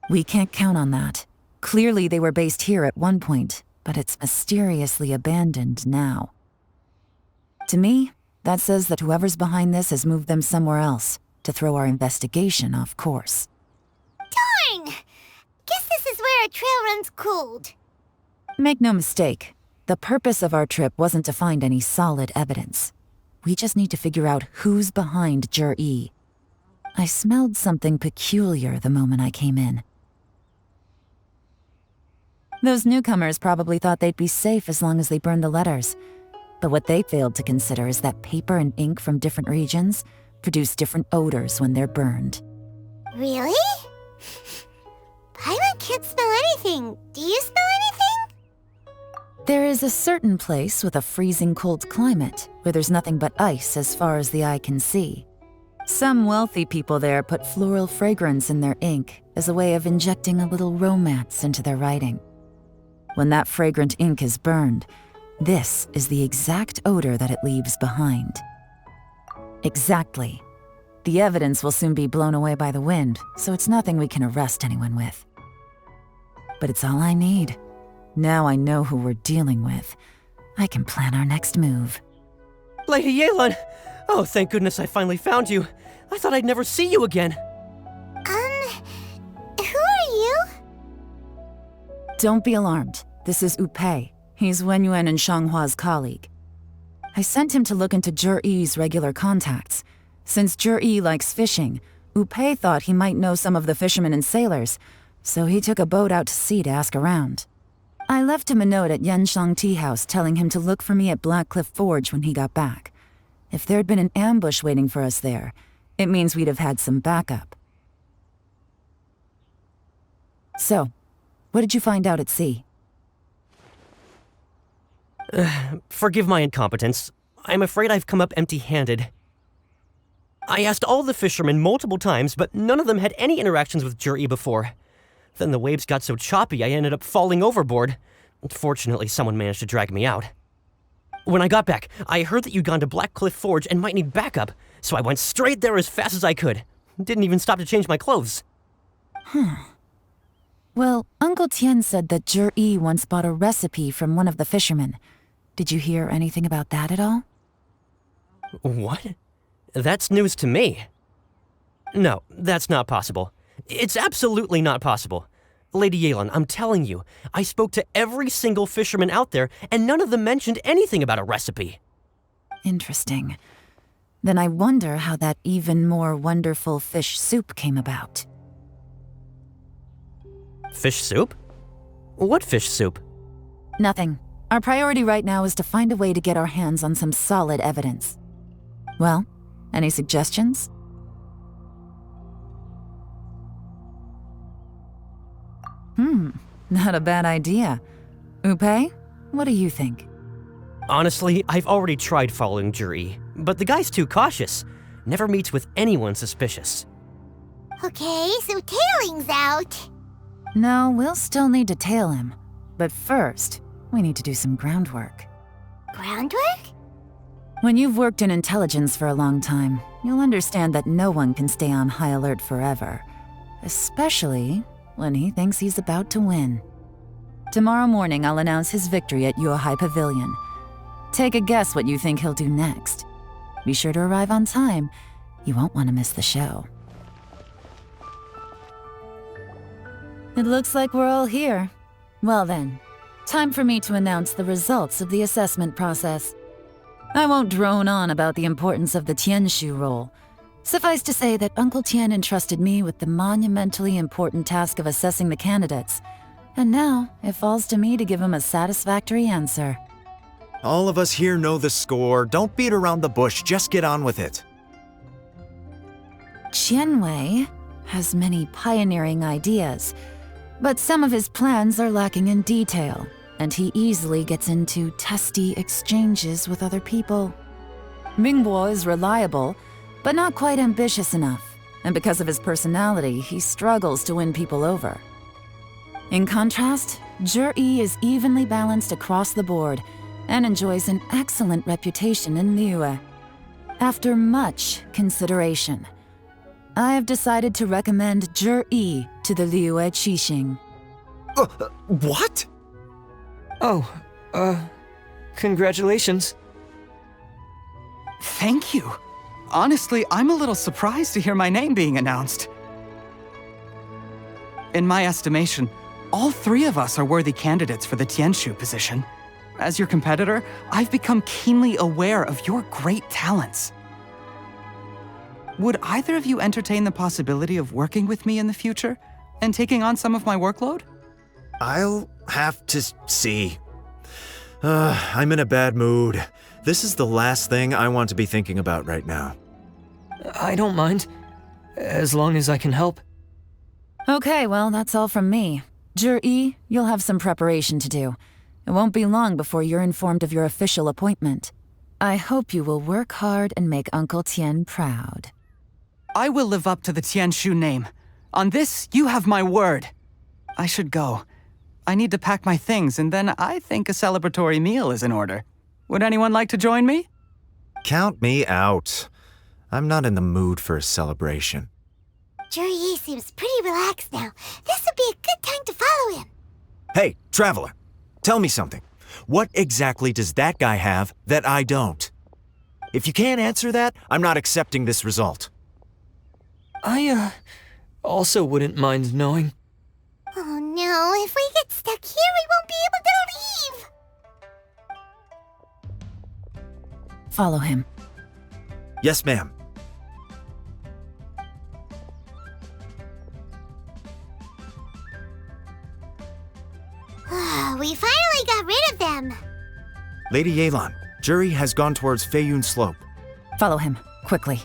We can't count on that. Clearly they were based here at one point, but it's mysteriously abandoned now. To me, that says that whoever's behind this has moved them somewhere else, to throw our investigation off course. Darn! Guess this is where a trail runs cold. Make no mistake, the purpose of our trip wasn't to find any solid evidence. We just need to figure out who's behind Jur-E. I smelled something peculiar the moment I came in. Those newcomers probably thought they'd be safe as long as they burned the letters. But what they failed to consider is that paper and ink from different regions produce different odors when they're burned. Really? Paimon can't smell anything. Do you smell anything? There is a certain place with a freezing cold climate where there's nothing but ice as far as the eye can see. Some wealthy people there put floral fragrance in their ink as a way of injecting a little romance into their writing. When that fragrant ink is burned, this is the exact odor that it leaves behind. Exactly. The evidence will soon be blown away by the wind, so it's nothing we can arrest anyone with. But it's all I need. Now I know who we're dealing with. I can plan our next move. Lady Yelan! Oh, thank goodness I finally found you. I thought I'd never see you again. Who are you? Don't be alarmed. This is Upei. He's Wenyuan and Shanghua's colleague. I sent him to look into Zhiyi's regular contacts. Since Zhiyi likes fishing, Upei thought he might know some of the fishermen and sailors, so he took a boat out to sea to ask around. I left him a note at Yanshang Tea House telling him to look for me at Blackcliff Forge when he got back. If there'd been an ambush waiting for us there, it means we'd have had some backup. So, what did you find out at sea? Forgive my incompetence. I'm afraid I've come up empty-handed. I asked all the fishermen multiple times, but none of them had any interactions with Zhiyi before. Then the waves got so choppy I ended up falling overboard. Fortunately, someone managed to drag me out. When I got back, I heard that you'd gone to Blackcliff Forge and might need backup, so I went straight there as fast as I could. Didn't even stop to change my clothes. Well, Uncle Tian said that Zhiyi once bought a recipe from one of the fishermen. Did you hear anything about that at all? What? That's news to me. No, that's not possible. It's absolutely not possible. Lady Yelan, I'm telling you, I spoke to every single fisherman out there, and none of them mentioned anything about a recipe. Interesting. Then I wonder how that even more wonderful fish soup came about. Fish soup? What fish soup? Nothing. Our priority right now is to find a way to get our hands on some solid evidence. Well, any suggestions? Not a bad idea. Upei, what do you think? Honestly, I've already tried following Zhiyi, but the guy's too cautious. Never meets with anyone suspicious. Okay, so tailing's out. No, we'll still need to tail him. But first, we need to do some groundwork. Groundwork? When you've worked in intelligence for a long time, you'll understand that no one can stay on high alert forever. Especially when he thinks he's about to win. Tomorrow morning, I'll announce his victory at Yuehai Pavilion. Take a guess what you think he'll do next. Be sure to arrive on time. You won't want to miss the show. It looks like we're all here. Well then, time for me to announce the results of the assessment process. I won't drone on about the importance of the Tianshu role. Suffice to say that Uncle Tian entrusted me with the monumentally important task of assessing the candidates, and now it falls to me to give him a satisfactory answer. All of us here know the score. Don't beat around the bush, just get on with it. Qianwei has many pioneering ideas, but some of his plans are lacking in detail, and he easily gets into testy exchanges with other people. Mingbo is reliable, but not quite ambitious enough, and because of his personality, he struggles to win people over. In contrast, Zhiyi is evenly balanced across the board and enjoys an excellent reputation in Liyue. After much consideration, I have decided to recommend Zhiyi to the Liyue Qixing. What? Oh, congratulations. Thank you. Honestly, I'm a little surprised to hear my name being announced. In my estimation, all three of us are worthy candidates for the Tianshu position. As your competitor, I've become keenly aware of your great talents. Would either of you entertain the possibility of working with me in the future and taking on some of my workload? I'll have to see. I'm in a bad mood. This is the last thing I want to be thinking about right now. I don't mind, as long as I can help. Okay, well, that's all from me. Zhiyi, you'll have some preparation to do. It won't be long before you're informed of your official appointment. I hope you will work hard and make Uncle Tian proud. I will live up to the Tianshu name. On this, you have my word. I should go. I need to pack my things, and then I think a celebratory meal is in order. Would anyone like to join me? Count me out. I'm not in the mood for a celebration. Zhiyi seems pretty relaxed now. This would be a good time to follow him. Hey, traveler! Tell me something. What exactly does that guy have that I don't? If you can't answer that, I'm not accepting this result. I, also wouldn't mind knowing. Oh no, if we get stuck here, we won't be able to leave! Follow him. Yes, ma'am. We finally got rid of them! Lady Yelan, Jury has gone towards Feiyun Slope. Follow him, quickly.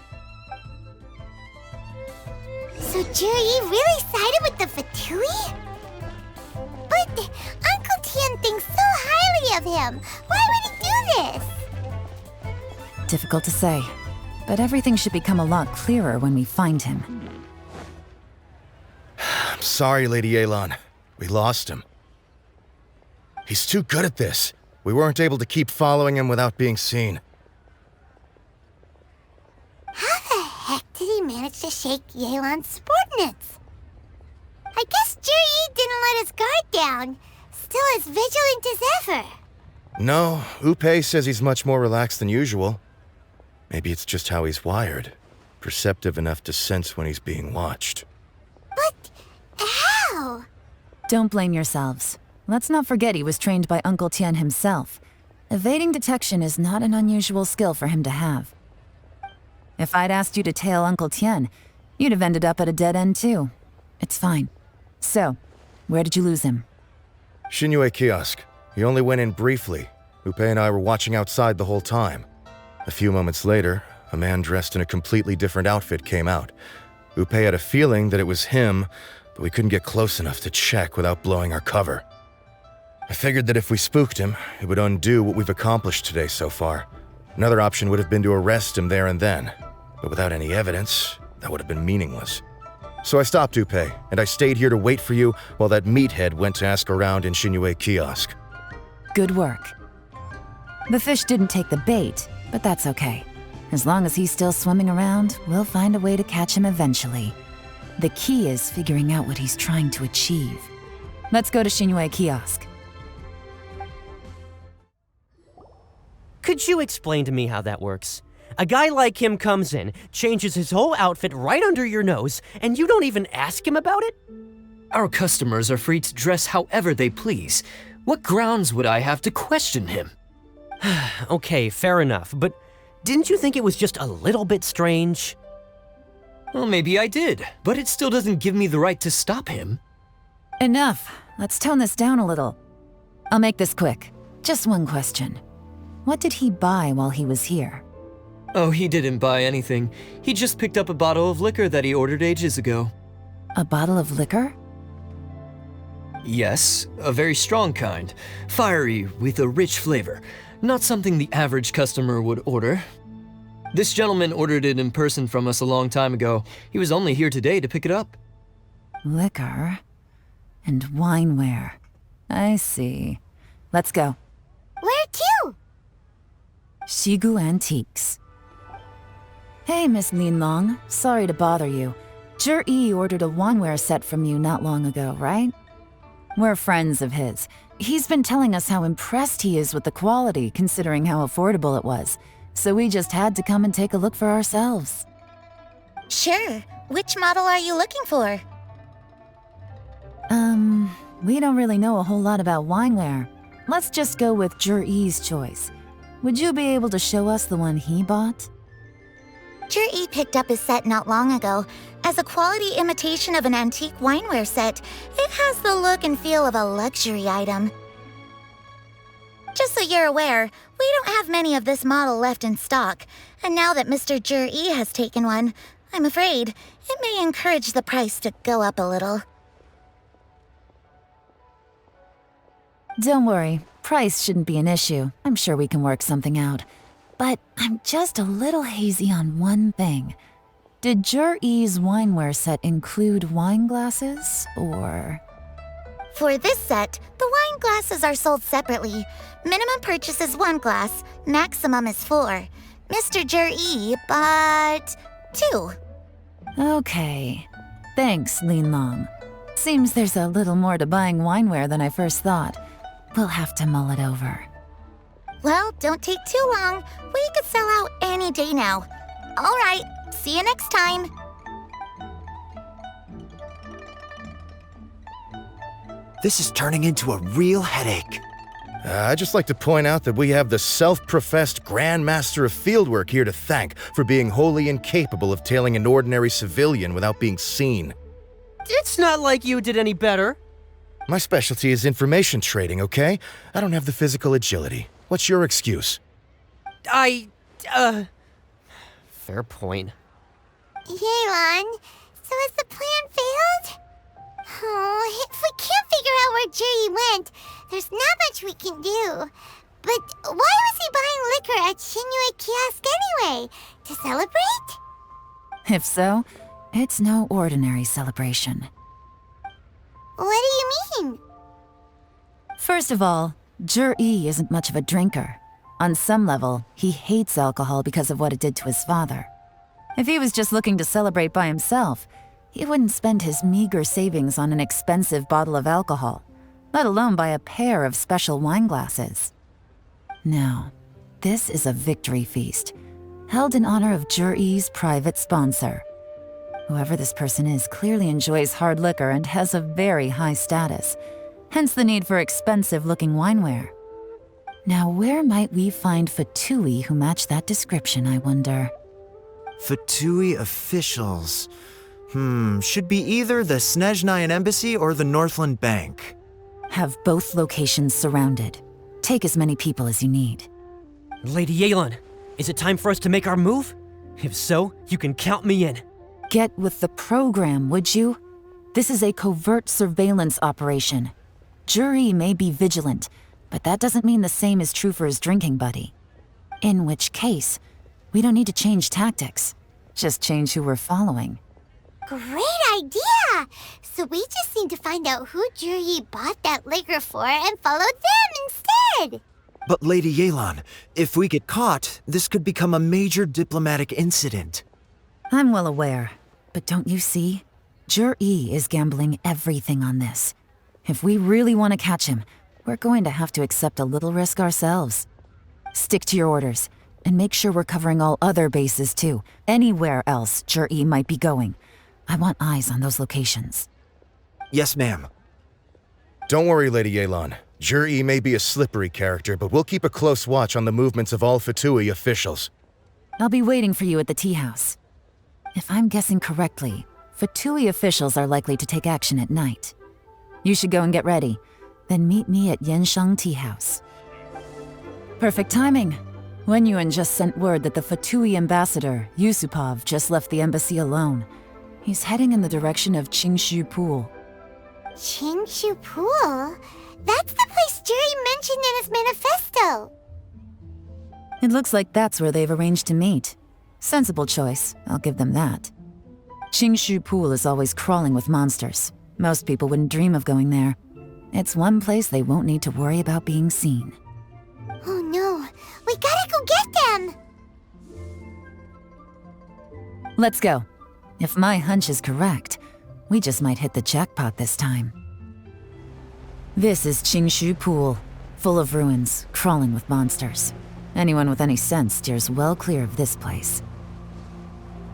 So Jury really sided with the Fatui? But Uncle Tian thinks so highly of him. Why would he do this? Difficult to say, but everything should become a lot clearer when we find him. I'm sorry, Lady Yelan. We lost him. He's too good at this. We weren't able to keep following him without being seen. How the heck did he manage to shake Yelan's subordinates? I guess Juri didn't let his guard down. Still as vigilant as ever. No, Upe says he's much more relaxed than usual. Maybe it's just how he's wired. Perceptive enough to sense when he's being watched. But how? Don't blame yourselves. Let's not forget he was trained by Uncle Tian himself. Evading detection is not an unusual skill for him to have. If I'd asked you to tail Uncle Tian, you'd have ended up at a dead end too. It's fine. So, where did you lose him? Xinyue Kiosk. He only went in briefly. Upe and I were watching outside the whole time. A few moments later, a man dressed in a completely different outfit came out. Upe had a feeling that it was him, but we couldn't get close enough to check without blowing our cover. I figured that if we spooked him, it would undo what we've accomplished today so far. Another option would have been to arrest him there and then, but without any evidence, that would have been meaningless. So I stopped Upe, and I stayed here to wait for you while that meathead went to ask around in Xinyue Kiosk. Good work. The fish didn't take the bait, but that's okay. As long as he's still swimming around, we'll find a way to catch him eventually. The key is figuring out what he's trying to achieve. Let's go to Xinyue Kiosk. Could you explain to me how that works? A guy like him comes in, changes his whole outfit right under your nose, and you don't even ask him about it? Our customers are free to dress however they please. What grounds would I have to question him? Okay, fair enough, but didn't you think it was just a little bit strange? Well, maybe I did, but it still doesn't give me the right to stop him. Enough. Let's tone this down a little. I'll make this quick. Just one question. What did he buy while he was here? Oh, he didn't buy anything. He just picked up a bottle of liquor that he ordered ages ago. A bottle of liquor? Yes, a very strong kind. Fiery, with a rich flavor. Not something the average customer would order. This gentleman ordered it in person from us a long time ago. He was only here today to pick it up. Liquor and wineware. I see. Let's go. Where to? Shigu Antiques. Hey, Miss Lin Long. Sorry to bother you. Zhi ordered a wineware set from you not long ago, right? We're friends of his. He's been telling us how impressed he is with the quality, considering how affordable it was. So we just had to come and take a look for ourselves. Sure. Which model are you looking for? We don't really know a whole lot about wineware. Let's just go with Zhi's choice. Would you be able to show us the one he bought? Zhi picked up his set not long ago. As a quality imitation of an antique wineware set, it has the look and feel of a luxury item. Just so you're aware, we don't have many of this model left in stock, and now that Mr. Zhi has taken one, I'm afraid it may encourage the price to go up a little. Don't worry, price shouldn't be an issue. I'm sure we can work something out. But I'm just a little hazy on one thing. Did Zhi's wineware set include wine glasses, or...? For this set, the wine glasses are sold separately. Minimum purchase is 1 glass, maximum is 4. Mr. Zhi bought 2. Okay. Thanks, Lin Long. Seems there's a little more to buying wineware than I first thought. We'll have to mull it over. Well, don't take too long. We could sell out any day now. All right, see you next time. This is turning into a real headache. I'd just like to point out that we have the self-professed Grand Master of Fieldwork here to thank for being wholly incapable of tailing an ordinary civilian without being seen. It's not like you did any better. My specialty is information trading, okay? I don't have the physical agility. What's your excuse? Fair point. Yelan, so has the plan failed? Oh, if we can't figure out where Jerry went, there's not much we can do. But why was he buying liquor at Shinue Kiosk anyway? To celebrate? If so, it's no ordinary celebration. What do you mean? First of all, Jur-E isn't much of a drinker. On some level, he hates alcohol because of what it did to his father. If he was just looking to celebrate by himself, he wouldn't spend his meager savings on an expensive bottle of alcohol, let alone buy a pair of special wine glasses. No, this is a victory feast, held in honor of Jur-E's private sponsor. Whoever this person is clearly enjoys hard liquor and has a very high status, hence the need for expensive-looking wineware. Now, where might we find Fatui who match that description, I wonder? Fatui officials. Should be either the Snezhnayan Embassy or the Northland Bank. Have both locations surrounded. Take as many people as you need. Lady Yelan, is it time for us to make our move? If so, you can count me in. Get with the program, would you? This is a covert surveillance operation. Jur-E may be vigilant, but that doesn't mean the same is true for his drinking buddy. In which case, we don't need to change tactics. Just change who we're following. Great idea! So we just need to find out who Jur-E bought that liquor for and follow them instead! But Lady Yelan, if we get caught, this could become a major diplomatic incident. I'm well aware, but don't you see? Jur-E is gambling everything on this. If we really want to catch him, we're going to have to accept a little risk ourselves. Stick to your orders, and make sure we're covering all other bases too, anywhere else Jur-E might be going. I want eyes on those locations. Yes, ma'am. Don't worry, Lady Yelan. Jur-E may be a slippery character, but we'll keep a close watch on the movements of all Fatui officials. I'll be waiting for you at the tea house. If I'm guessing correctly, Fatui officials are likely to take action at night. You should go and get ready, then meet me at Yenshang Tea House. Perfect timing. Wenyuan just sent word that the Fatui ambassador, Yusupov, just left the embassy alone. He's heading in the direction of Qingshu Pool. Qingshu Pool? That's the place Jerry mentioned in his manifesto. It looks like that's where they've arranged to meet. Sensible choice, I'll give them that. Qingshu Pool is always crawling with monsters. Most people wouldn't dream of going there. It's one place they won't need to worry about being seen. Oh no, we gotta go get them! Let's go. If my hunch is correct, we just might hit the jackpot this time. This is Qingshu Pool, full of ruins, crawling with monsters. Anyone with any sense steers well clear of this place.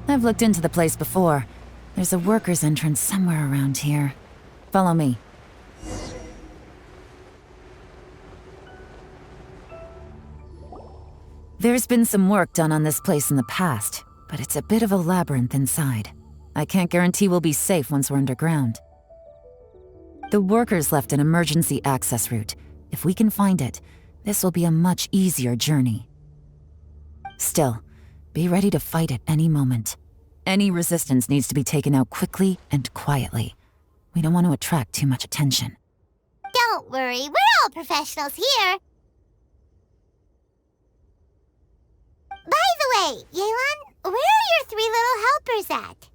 I've looked into the place before. There's a worker's entrance somewhere around here. Follow me. There's been some work done on this place in the past, but it's a bit of a labyrinth inside. I can't guarantee we'll be safe once we're underground. The workers left an emergency access route. If we can find it, this will be a much easier journey. Still, be ready to fight at any moment. Any resistance needs to be taken out quickly and quietly. We don't want to attract too much attention. Don't worry, we're all professionals here. By the way, Yelan, where are your 3 little helpers at?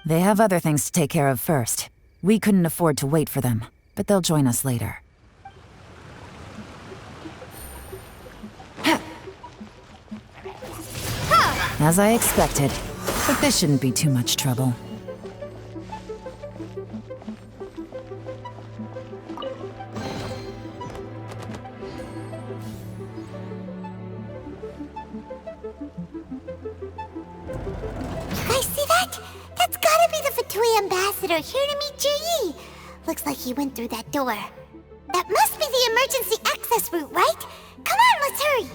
They have other things to take care of first. We couldn't afford to wait for them, but they'll join us later. As I expected, but this shouldn't be too much trouble. Toy Ambassador here to meet Ji. Looks like he went through that door. That must be the emergency access route, right? Come on, let's hurry!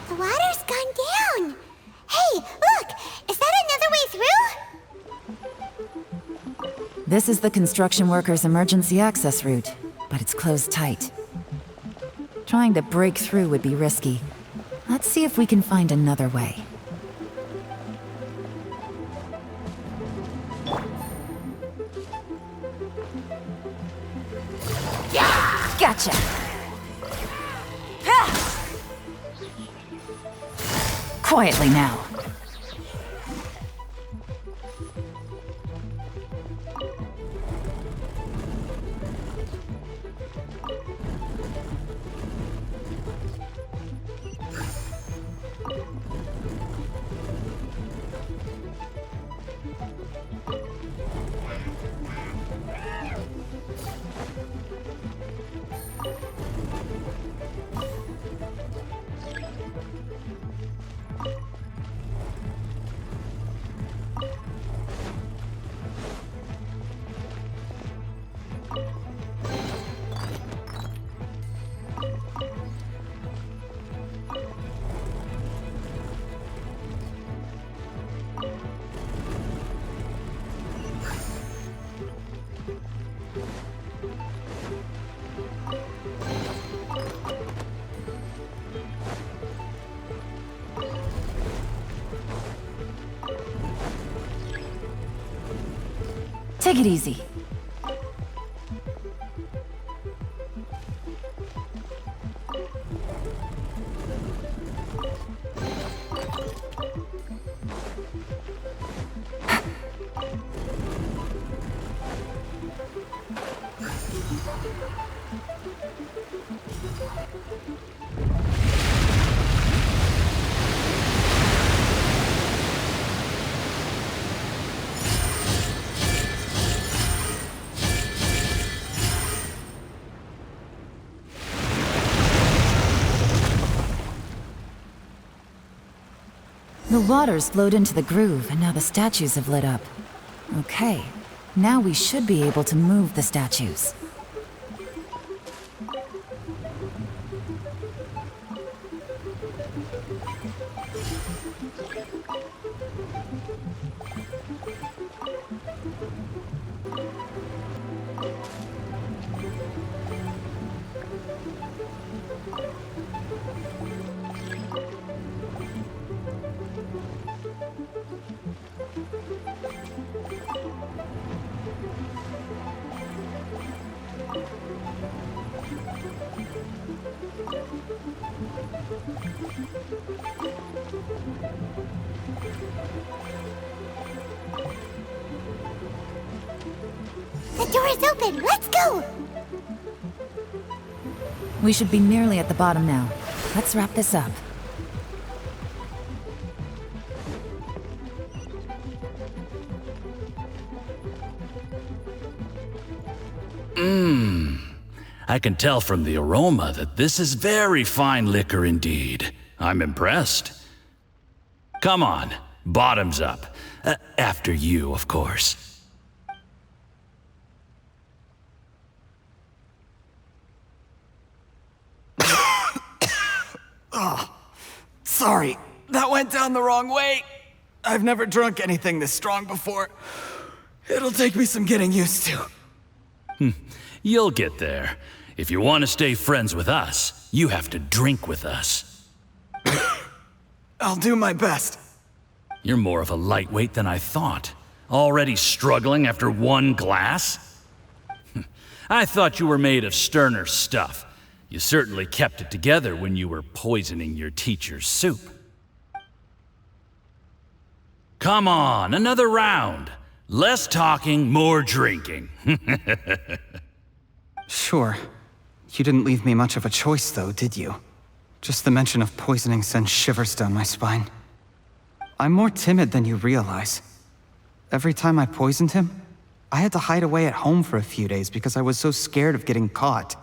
The water's gone down! Hey, look! Is that another way through? This is the construction workers' emergency access route, but it's closed tight. Trying to break through would be risky. Let's see if we can find another way. Gotcha! Quietly now. Take it easy. The water's flowed into the groove, and now the statues have lit up. Okay, now we should be able to move the statues. The door is open! Let's go! We should be nearly at the bottom now. Let's wrap this up. I can tell from the aroma that this is very fine liquor indeed. I'm impressed. Come on, bottoms up. After you, of course. Oh, sorry. That went down the wrong way. I've never drunk anything this strong before. It'll take me some getting used to. You'll get there. If you want to stay friends with us, you have to drink with us. I'll do my best. You're more of a lightweight than I thought. Already struggling after one glass? I thought you were made of sterner stuff. You certainly kept it together when you were poisoning your teacher's soup. Come on, another round. Less talking, more drinking. Sure. You didn't leave me much of a choice, though, did you? Just the mention of poisoning sends shivers down my spine. I'm more timid than you realize. Every time I poisoned him, I had to hide away at home for a few days because I was so scared of getting caught.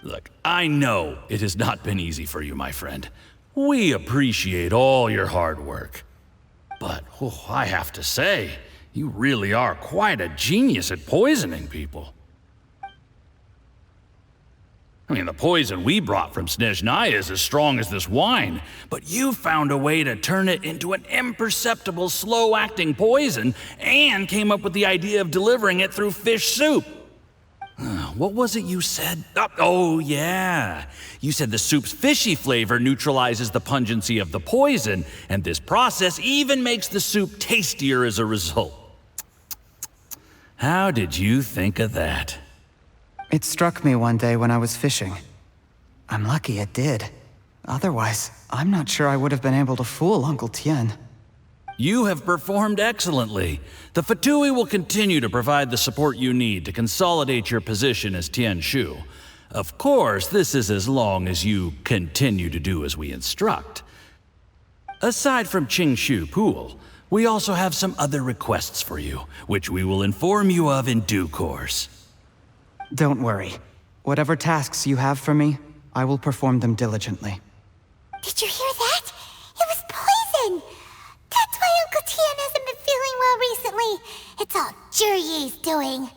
Look, I know it has not been easy for you, my friend. We appreciate all your hard work. But, I have to say, you really are quite a genius at poisoning people. I mean, the poison we brought from Snezhnaya is as strong as this wine, but you found a way to turn it into an imperceptible, slow-acting poison and came up with the idea of delivering it through fish soup. What was it you said? Oh, yeah. You said the soup's fishy flavor neutralizes the pungency of the poison, and this process even makes the soup tastier as a result. How did you think of that? It struck me one day when I was fishing. I'm lucky it did. Otherwise, I'm not sure I would have been able to fool Uncle Tien. You have performed excellently. The Fatui will continue to provide the support you need to consolidate your position as Tien Shu. Of course, this is as long as you continue to do as we instruct. Aside from Qingshu Pool, we also have some other requests for you, which we will inform you of in due course. Don't worry. Whatever tasks you have for me, I will perform them diligently. Did you hear that? It was poison! That's why Uncle Tien hasn't been feeling well recently. It's all Jurye's doing.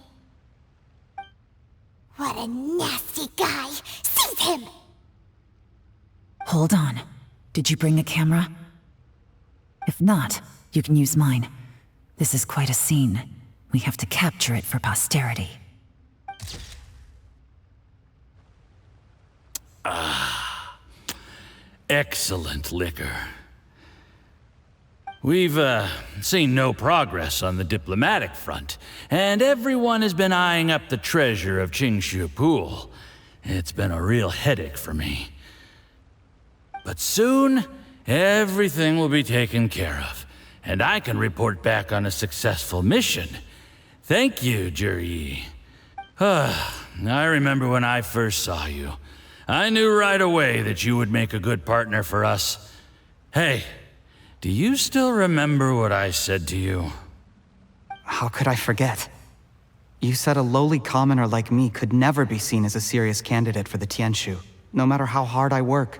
What a nasty guy! Seize him! Hold on. Did you bring a camera? If not, you can use mine. This is quite a scene. We have to capture it for posterity. Excellent liquor. We've, seen no progress on the diplomatic front, and everyone has been eyeing up the treasure of Qingshu Pool. It's been a real headache for me. But soon, everything will be taken care of, and I can report back on a successful mission. Thank you, Juryi. I remember when I first saw you. I knew right away that you would make a good partner for us. Hey, do you still remember what I said to you? How could I forget? You said a lowly commoner like me could never be seen as a serious candidate for the Tianshu, no matter how hard I work.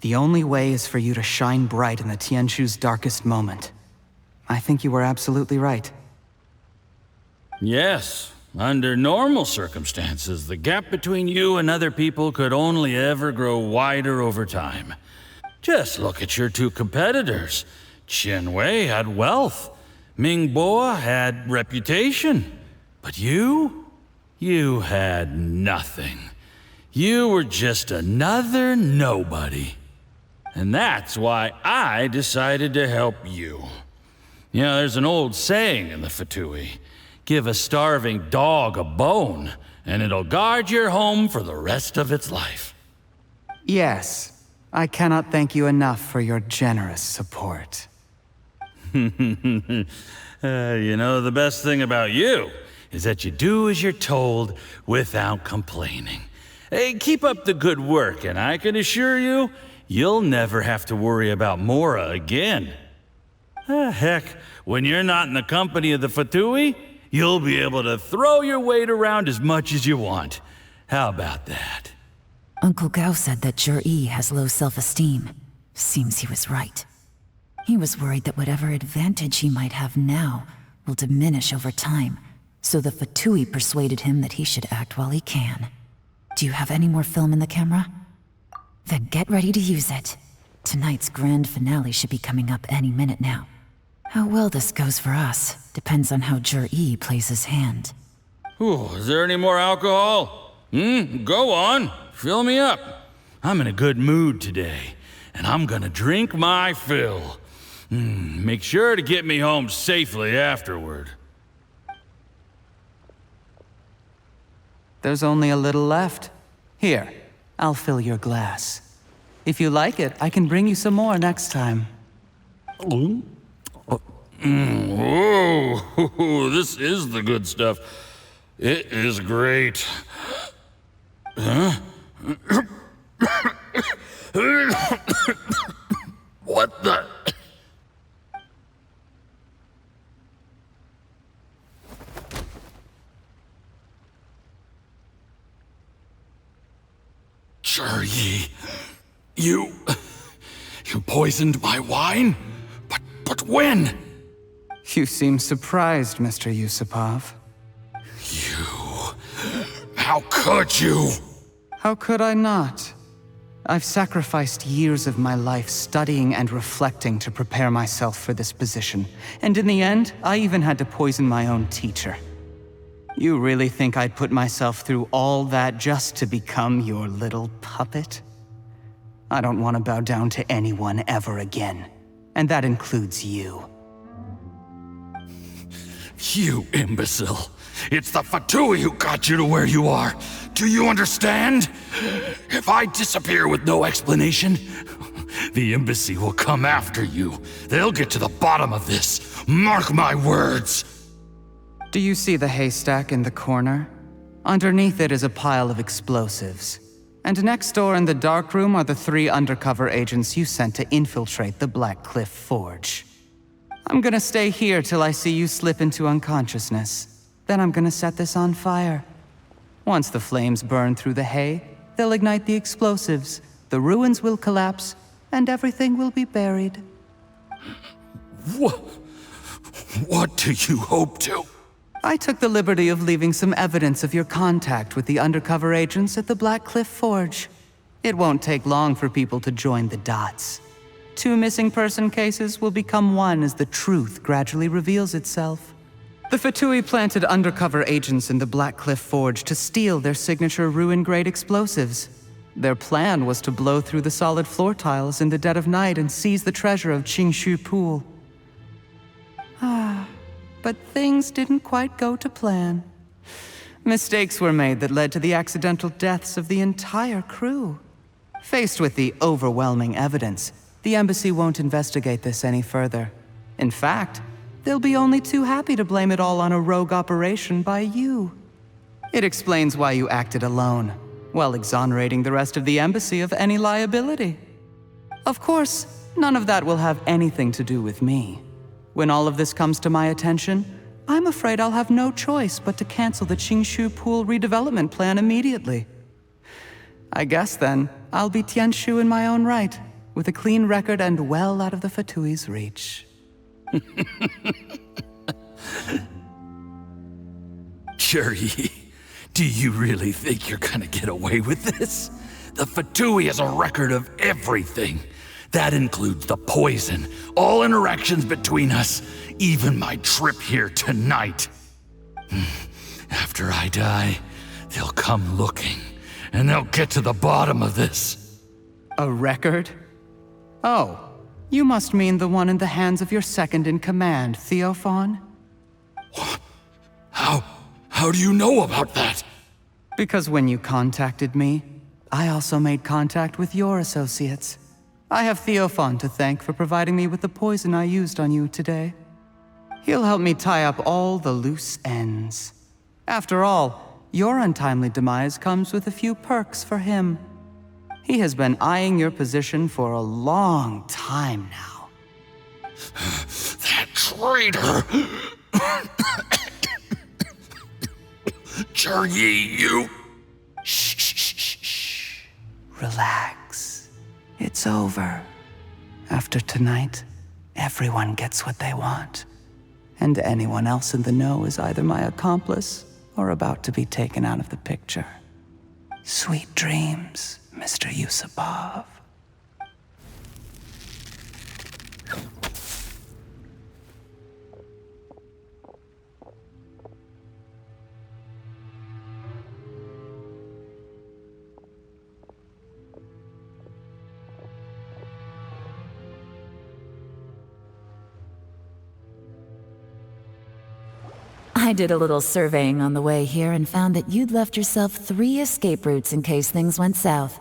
The only way is for you to shine bright in the Tianshu's darkest moment. I think you were absolutely right. Yes. Under normal circumstances, the gap between you and other people could only ever grow wider over time. Just look at your two competitors. Qianwei had wealth. Mingbo had reputation. But you had nothing. You were just another nobody. And that's why I decided to help you. You know, there's an old saying in the Fatui. Give a starving dog a bone, and it'll guard your home for the rest of its life. Yes, I cannot thank you enough for your generous support. You know, the best thing about you is that you do as you're told without complaining. Hey, keep up the good work, and I can assure you, you'll never have to worry about Mora again. Heck, when you're not in the company of the Fatui, you'll be able to throw your weight around as much as you want. How about that? Uncle Gao said that Juryi has low self-esteem. Seems he was right. He was worried that whatever advantage he might have now will diminish over time, so the Fatui persuaded him that he should act while he can. Do you have any more film in the camera? Then get ready to use it. Tonight's grand finale should be coming up any minute now. How well this goes for us depends on how Juryi plays his hand. Ooh, is there any more alcohol? Go on, fill me up. I'm in a good mood today, and I'm gonna drink my fill. Make sure to get me home safely afterward. There's only a little left. Here, I'll fill your glass. If you like it, I can bring you some more next time. Whoa, this is the good stuff. It is great. Huh? What the? Yi, you poisoned my wine? But when? You seem surprised, Mr. Yusupov. How could you? How could I not? I've sacrificed years of my life studying and reflecting to prepare myself for this position, and in the end, I even had to poison my own teacher. You really think I'd put myself through all that just to become your little puppet? I don't want to bow down to anyone ever again, and that includes you. You imbecile. It's the Fatui who got you to where you are. Do you understand? If I disappear with no explanation, the embassy will come after you. They'll get to the bottom of this. Mark my words. Do you see the haystack in the corner? Underneath it is a pile of explosives. And next door in the dark room are the 3 undercover agents you sent to infiltrate the Black Cliff Forge. I'm gonna stay here till I see you slip into unconsciousness. Then I'm gonna set this on fire. Once the flames burn through the hay, they'll ignite the explosives, the ruins will collapse, and everything will be buried. What do you hope to? I took the liberty of leaving some evidence of your contact with the undercover agents at the Black Cliff Forge. It won't take long for people to join the dots. 2 missing person cases will become one as the truth gradually reveals itself. The Fatui planted undercover agents in the Black Cliff Forge to steal their signature ruin-grade explosives. Their plan was to blow through the solid floor tiles in the dead of night and seize the treasure of Qingshu Pool. But things didn't quite go to plan. Mistakes were made that led to the accidental deaths of the entire crew. Faced with the overwhelming evidence, the embassy won't investigate this any further. In fact, they'll be only too happy to blame it all on a rogue operation by you. It explains why you acted alone, while exonerating the rest of the embassy of any liability. Of course, none of that will have anything to do with me. When all of this comes to my attention, I'm afraid I'll have no choice but to cancel the Qingshu Pool redevelopment plan immediately. I guess then, I'll be Tianshu in my own right, with a clean record and well out of the Fatui's reach. Yi, do you really think you're gonna get away with this? The Fatui has a record of everything. That includes the poison, all interactions between us, even my trip here tonight. After I die, they'll come looking, and they'll get to the bottom of this. A record? Oh, you must mean the one in the hands of your second-in-command, Theophan? How do you know about that? Because when you contacted me, I also made contact with your associates. I have Theophan to thank for providing me with the poison I used on you today. He'll help me tie up all the loose ends. After all, your untimely demise comes with a few perks for him. He has been eyeing your position for a long time now. That traitor! Yi, you... Shh. Relax. It's over. After tonight, everyone gets what they want. And anyone else in the know is either my accomplice or about to be taken out of the picture. Sweet dreams, Mr. Yusupov. I did a little surveying on the way here and found that you'd left yourself 3 escape routes in case things went south.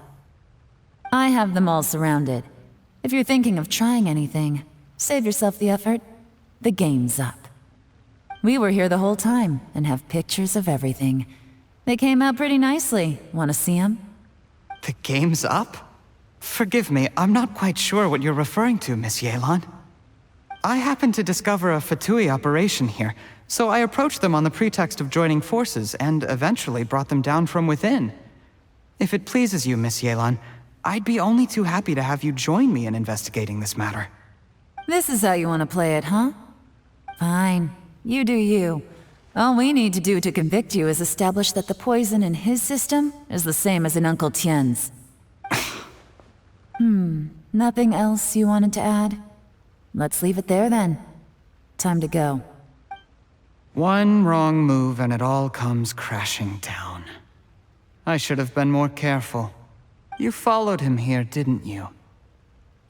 I have them all surrounded. If you're thinking of trying anything, save yourself the effort. The game's up. We were here the whole time and have pictures of everything. They came out pretty nicely. Want to see them? The game's up? Forgive me, I'm not quite sure what you're referring to, Miss Yelan. I happened to discover a Fatui operation here, so I approached them on the pretext of joining forces and eventually brought them down from within. If it pleases you, Miss Yelan, I'd be only too happy to have you join me in investigating this matter. This is how you want to play it, huh? Fine. You do you. All we need to do to convict you is establish that the poison in his system is the same as in Uncle Tien's. Nothing else you wanted to add? Let's leave it there then. Time to go. One wrong move and it all comes crashing down. I should have been more careful. You followed him here, didn't you?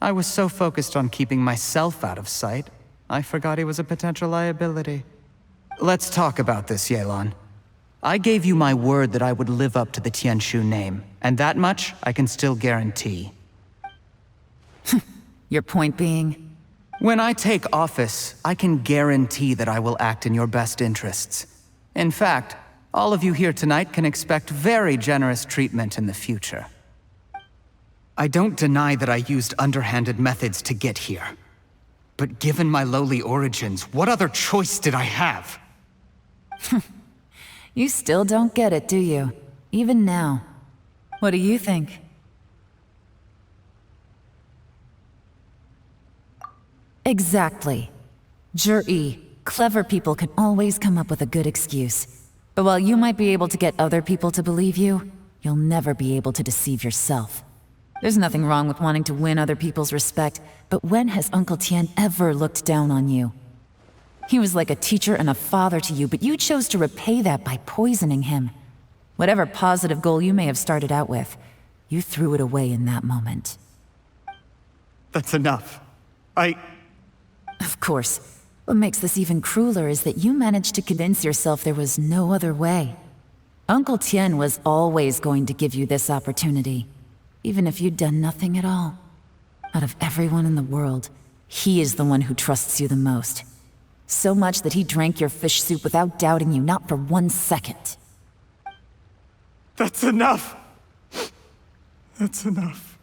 I was so focused on keeping myself out of sight, I forgot he was a potential liability. Let's talk about this, Yelan. I gave you my word that I would live up to the Tianshu name, and that much I can still guarantee. Your point being? When I take office, I can guarantee that I will act in your best interests. In fact, all of you here tonight can expect very generous treatment in the future. I don't deny that I used underhanded methods to get here. But given my lowly origins, what other choice did I have? You still don't get it, do you? Even now. What do you think? Exactly. Jur-E, clever people can always come up with a good excuse. But while you might be able to get other people to believe you, you'll never be able to deceive yourself. There's nothing wrong with wanting to win other people's respect, but when has Uncle Tien ever looked down on you? He was like a teacher and a father to you, but you chose to repay that by poisoning him. Whatever positive goal you may have started out with, you threw it away in that moment. That's enough. Of course. What makes this even crueler is that you managed to convince yourself there was no other way. Uncle Tien was always going to give you this opportunity, even if you'd done nothing at all. Out of everyone in the world, he is the one who trusts you the most. So much that he drank your fish soup without doubting you, not for 1 second. That's enough! That's enough.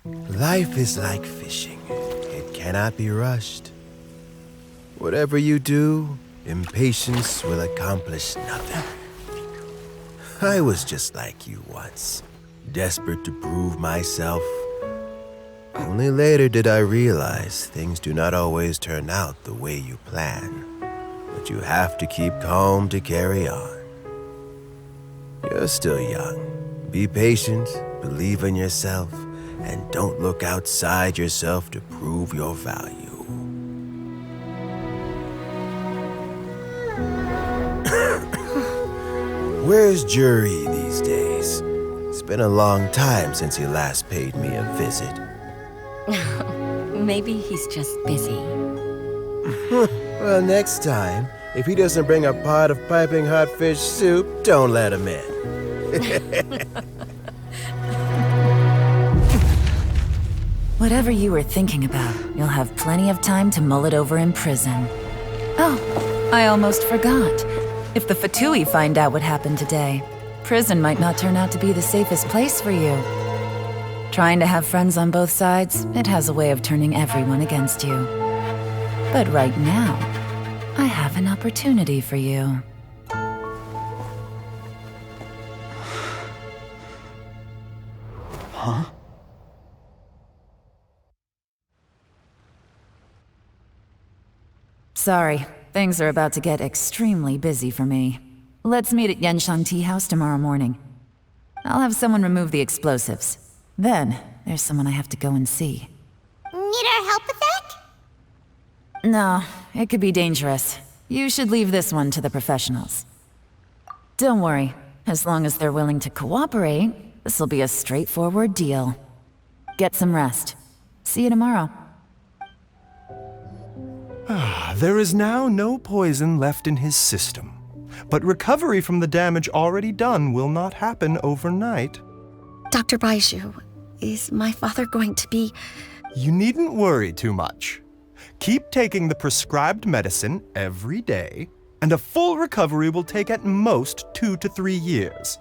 Life is like fishing. It cannot be rushed. Whatever you do, impatience will accomplish nothing. I was just like you once, desperate to prove myself. Only later did I realize things do not always turn out the way you plan, but you have to keep calm to carry on. You're still young. Be patient, believe in yourself, and don't look outside yourself to prove your value. Where's Jur-E these days? It's been a long time since he last paid me a visit. Maybe he's just busy. Well, next time, if he doesn't bring a pot of piping hot fish soup, don't let him in. Whatever you were thinking about, you'll have plenty of time to mull it over in prison. Oh, I almost forgot. If the Fatui find out what happened today, prison might not turn out to be the safest place for you. Trying to have friends on both sides, it has a way of turning everyone against you. But right now, I have an opportunity for you. Huh? Sorry, things are about to get extremely busy for me. Let's meet at Genshin Tea House tomorrow morning. I'll have someone remove the explosives. Then, there's someone I have to go and see. Need our help with that? No, it could be dangerous. You should leave this one to the professionals. Don't worry, as long as they're willing to cooperate, this'll be a straightforward deal. Get some rest. See you tomorrow. There is now no poison left in his system, but recovery from the damage already done will not happen overnight. Dr. Baiju, is my father going to be... You needn't worry too much. Keep taking the prescribed medicine every day, and a full recovery will take at most 2 to 3 years.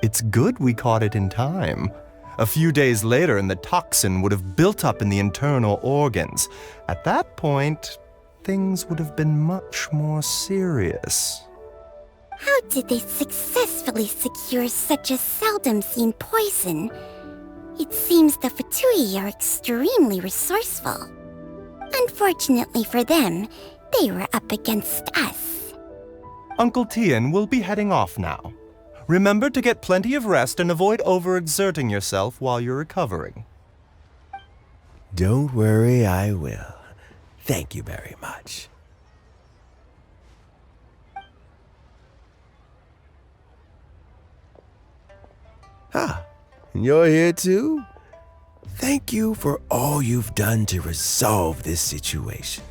It's good we caught it in time. A few days later, and the toxin would have built up in the internal organs. At that point, things would have been much more serious. How did they successfully secure such a seldom-seen poison? It seems the Fatui are extremely resourceful. Unfortunately for them, they were up against us. Uncle Tian will be heading off now. Remember to get plenty of rest and avoid overexerting yourself while you're recovering. Don't worry, I will. Thank you very much. Ah, and you're here too? Thank you for all you've done to resolve this situation.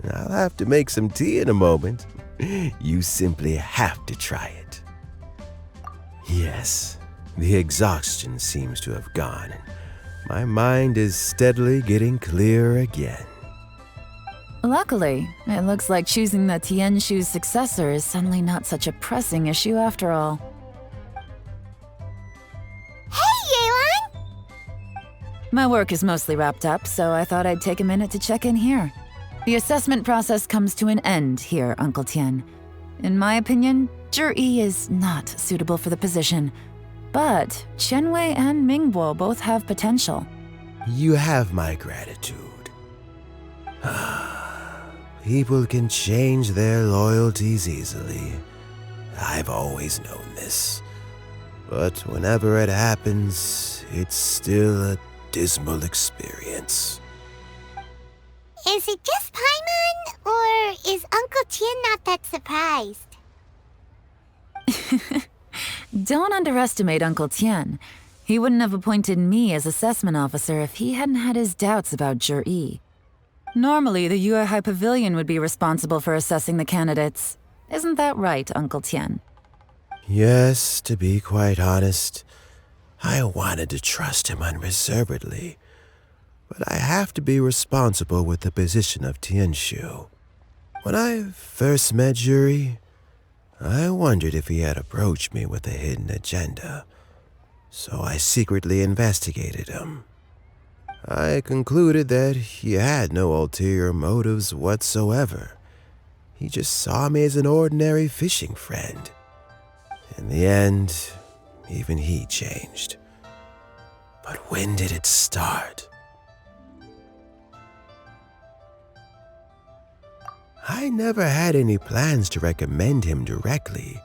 And I'll have to make some tea in a moment. You simply have to try it. Yes, the exhaustion seems to have gone, and my mind is steadily getting clearer again. Luckily, it looks like choosing the Tianshu's successor is suddenly not such a pressing issue after all. Hey, Yelan! My work is mostly wrapped up, so I thought I'd take a minute to check in here. The assessment process comes to an end here, Uncle Tian. In my opinion, Zhi is not suitable for the position, but Qianwei and Mingbo both have potential. You have my gratitude. People can change their loyalties easily. I've always known this. But whenever it happens, it's still a dismal experience. Is it just Paimon, or is Uncle Tian not that surprised? Don't underestimate Uncle Tian. He wouldn't have appointed me as assessment officer if he hadn't had his doubts about Zhi. Normally, the Yuehai Pavilion would be responsible for assessing the candidates. Isn't that right, Uncle Tian? Yes, to be quite honest, I wanted to trust him unreservedly. But I have to be responsible with the position of Tianshu. When I first met Zhi, I wondered if he had approached me with a hidden agenda. So I secretly investigated him. I concluded that he had no ulterior motives whatsoever. He just saw me as an ordinary fishing friend. In the end, even he changed. But when did it start? I never had any plans to recommend him directly,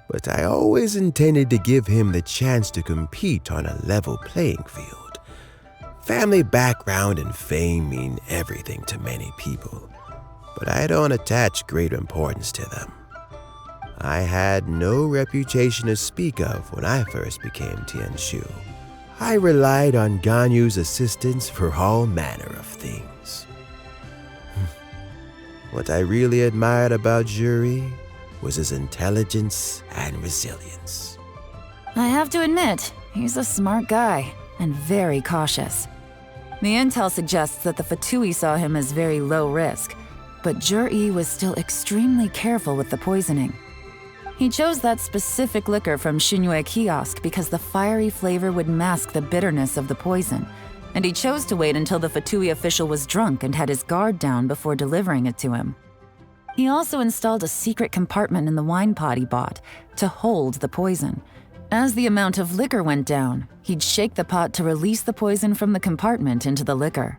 but I always intended to give him the chance to compete on a level playing field. Family background and fame mean everything to many people, but I don't attach great importance to them. I had no reputation to speak of when I first became Tianshu. I relied on Ganyu's assistance for all manner of things. What I really admired about Zhi was his intelligence and resilience. I have to admit, he's a smart guy, and very cautious. The intel suggests that the Fatui saw him as very low risk, but Zhi was still extremely careful with the poisoning. He chose that specific liquor from Xunyue Kiosk because the fiery flavor would mask the bitterness of the poison, and he chose to wait until the Fatui official was drunk and had his guard down before delivering it to him. He also installed a secret compartment in the wine pot he bought to hold the poison. As the amount of liquor went down, he'd shake the pot to release the poison from the compartment into the liquor.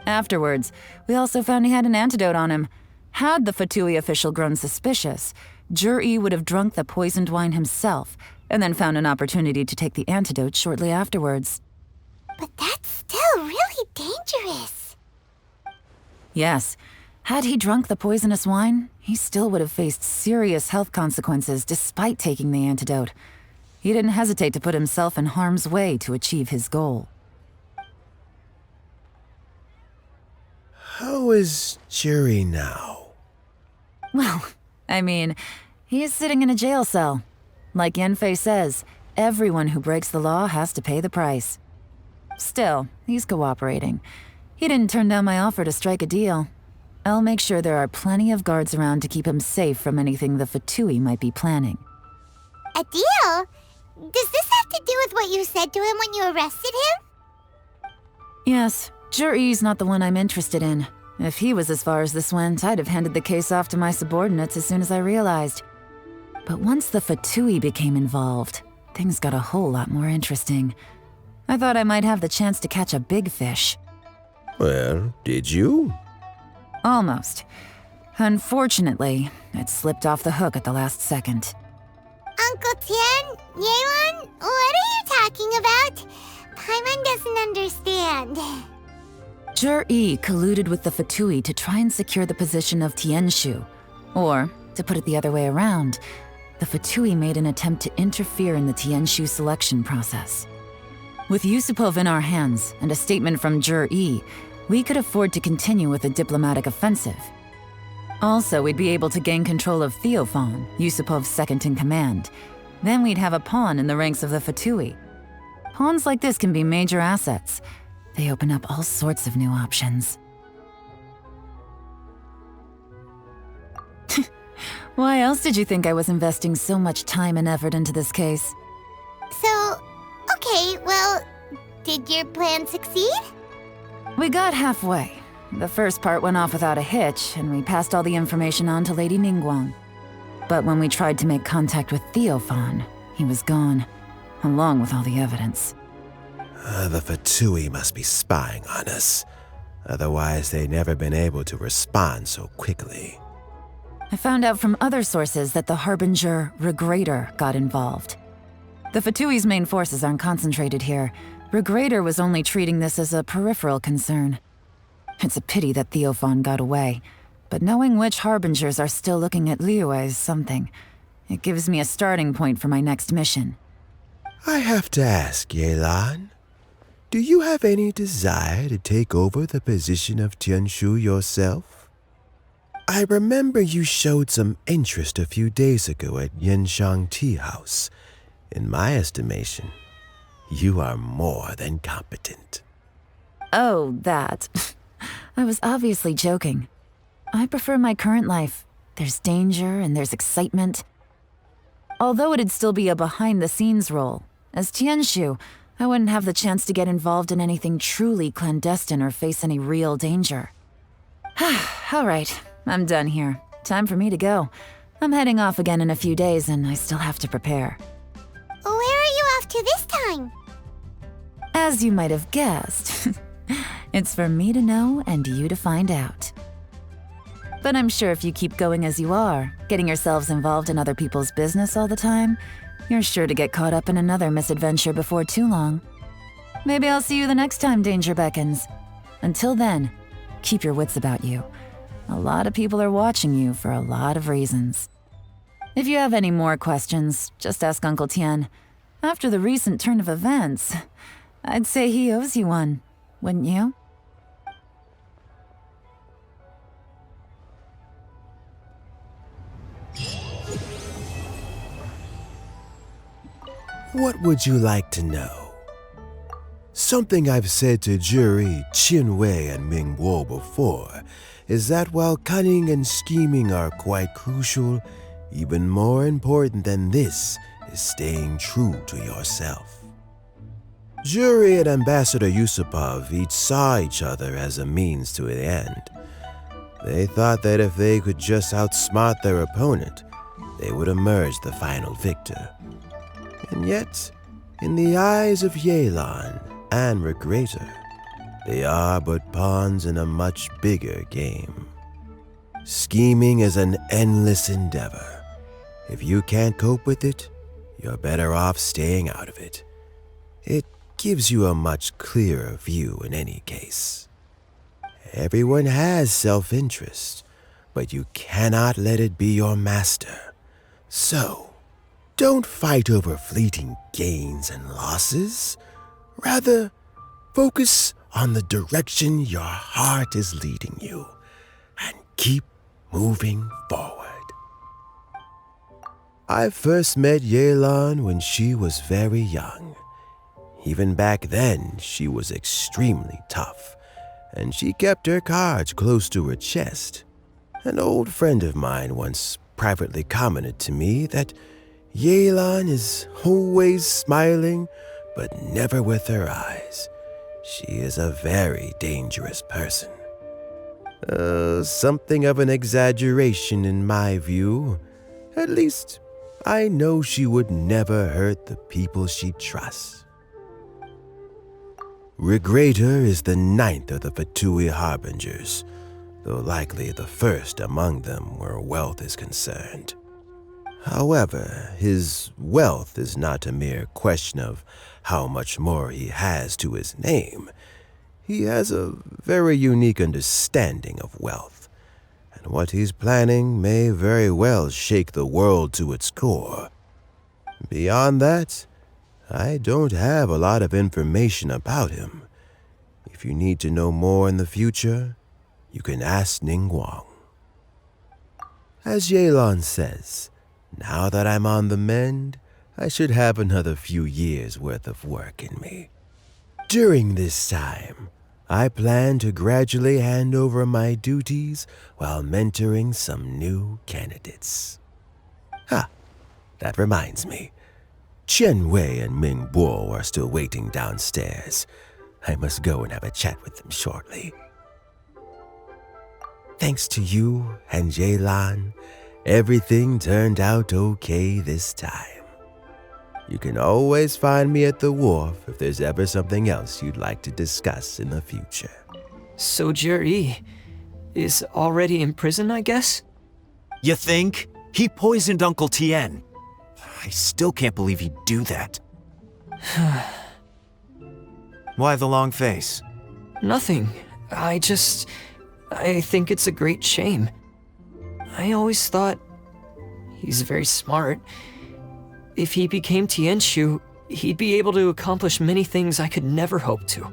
Afterwards, we also found he had an antidote on him. Had the Fatui official grown suspicious, Zhi would have drunk the poisoned wine himself and then found an opportunity to take the antidote shortly afterwards. But that's still really dangerous. Yes, had he drunk the poisonous wine, he still would have faced serious health consequences despite taking the antidote. He didn't hesitate to put himself in harm's way to achieve his goal. How is Jury now? Well, I mean, he's sitting in a jail cell. Like Yanfei says, everyone who breaks the law has to pay the price. Still, he's cooperating. He didn't turn down my offer to strike a deal. I'll make sure there are plenty of guards around to keep him safe from anything the Fatui might be planning. A deal? Does this have to do with what you said to him when you arrested him? Yes, Jury's not the one I'm interested in. If he was as far as this went, I'd have handed the case off to my subordinates as soon as I realized. But once the Fatui became involved, things got a whole lot more interesting. I thought I might have the chance to catch a big fish. Well, did you? Almost. Unfortunately, it slipped off the hook at the last second. Uncle Tian, Yelan, what are you talking about? Paimon doesn't understand. Zhi colluded with the Fatui to try and secure the position of Tianshu. Or, to put it the other way around, the Fatui made an attempt to interfere in the Tianshu selection process. With Yusupov in our hands and a statement from Zhi, we could afford to continue with a diplomatic offensive. Also, we'd be able to gain control of Theophan, Yusupov's second-in-command. Then we'd have a pawn in the ranks of the Fatui. Pawns like this can be major assets. They open up all sorts of new options. Why else did you think I was investing so much time and effort into this case? So, okay, well, did your plan succeed? We got halfway. The first part went off without a hitch, and we passed all the information on to Lady Ningguang. But when we tried to make contact with Theophan, he was gone, along with all the evidence. The Fatui must be spying on us. Otherwise, they'd never been able to respond so quickly. I found out from other sources that the Harbinger Regrator got involved. The Fatui's main forces aren't concentrated here. Regrator was only treating this as a peripheral concern. It's a pity that Theophan got away, but knowing which Harbingers are still looking at Liyue is something. It gives me a starting point for my next mission. I have to ask, Yelan, do you have any desire to take over the position of Tianshu yourself? I remember you showed some interest a few days ago at Yenshang Tea House. In my estimation, you are more than competent. Oh, that. I was obviously joking. I prefer my current life. There's danger and there's excitement. Although it'd still be a behind-the-scenes role, as Tianshu, I wouldn't have the chance to get involved in anything truly clandestine or face any real danger. All right, I'm done here. Time for me to go. I'm heading off again in a few days and I still have to prepare. Where are you off to this time? As you might have guessed, it's for me to know and you to find out. But I'm sure if you keep going as you are, getting yourselves involved in other people's business all the time, you're sure to get caught up in another misadventure before too long. Maybe I'll see you the next time danger beckons. Until then, keep your wits about you. A lot of people are watching you for a lot of reasons. If you have any more questions, just ask Uncle Tian. After the recent turn of events, I'd say he owes you one, wouldn't you? What would you like to know? Something I've said to Jury, Qinwei, and Mingguo before is that while cunning and scheming are quite crucial, even more important than this is staying true to yourself. Jury and Ambassador Yusupov each saw each other as a means to an end. They thought that if they could just outsmart their opponent, they would emerge the final victor. And yet, in the eyes of Yelan and Regrator, they are but pawns in a much bigger game. Scheming is an endless endeavor. If you can't cope with it, you're better off staying out of it. It gives you a much clearer view in any case. Everyone has self-interest, but you cannot let it be your master. So, don't fight over fleeting gains and losses. Rather, focus on the direction your heart is leading you and keep moving forward. I first met Yelan when she was very young. Even back then, she was extremely tough, and she kept her cards close to her chest. An old friend of mine once privately commented to me that Yelan is always smiling, but never with her eyes. She is a very dangerous person. Something of an exaggeration in my view. At least, I know she would never hurt the people she trusts. Regrator is the 9th of the Fatui Harbingers, though likely the first among them where wealth is concerned. However, his wealth is not a mere question of how much more he has to his name. He has a very unique understanding of wealth, and what he's planning may very well shake the world to its core. Beyond that, I don't have a lot of information about him. If you need to know more in the future, you can ask Ningguang. As Yelan says, now that I'm on the mend, I should have another few years' worth of work in me. During this time, I plan to gradually hand over my duties while mentoring some new candidates. That reminds me. Qianwei and Ming Bo are still waiting downstairs. I must go and have a chat with them shortly. Thanks to you and Yelan, everything turned out okay this time. You can always find me at the wharf if there's ever something else you'd like to discuss in the future. So Juri is already in prison, I guess? You think? He poisoned Uncle Tien. I still can't believe he'd do that. Why the long face? Nothing. I think it's a great shame. I always thought he's very smart. If he became Tianshu, he'd be able to accomplish many things I could never hope to.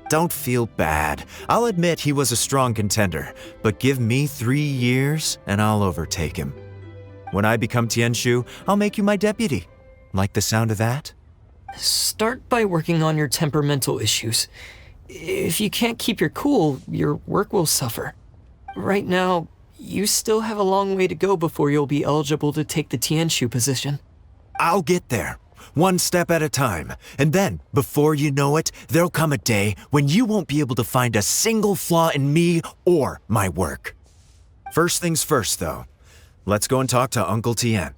Don't feel bad. I'll admit he was a strong contender, but give me 3 years and I'll overtake him. When I become Tianshu, I'll make you my deputy. Like the sound of that? Start by working on your temperamental issues. If you can't keep your cool, your work will suffer. Right now, you still have a long way to go before you'll be eligible to take the Tianshu position. I'll get there, one step at a time. And then, before you know it, there'll come a day when you won't be able to find a single flaw in me or my work. First things first, though. Let's go and talk to Uncle Tien.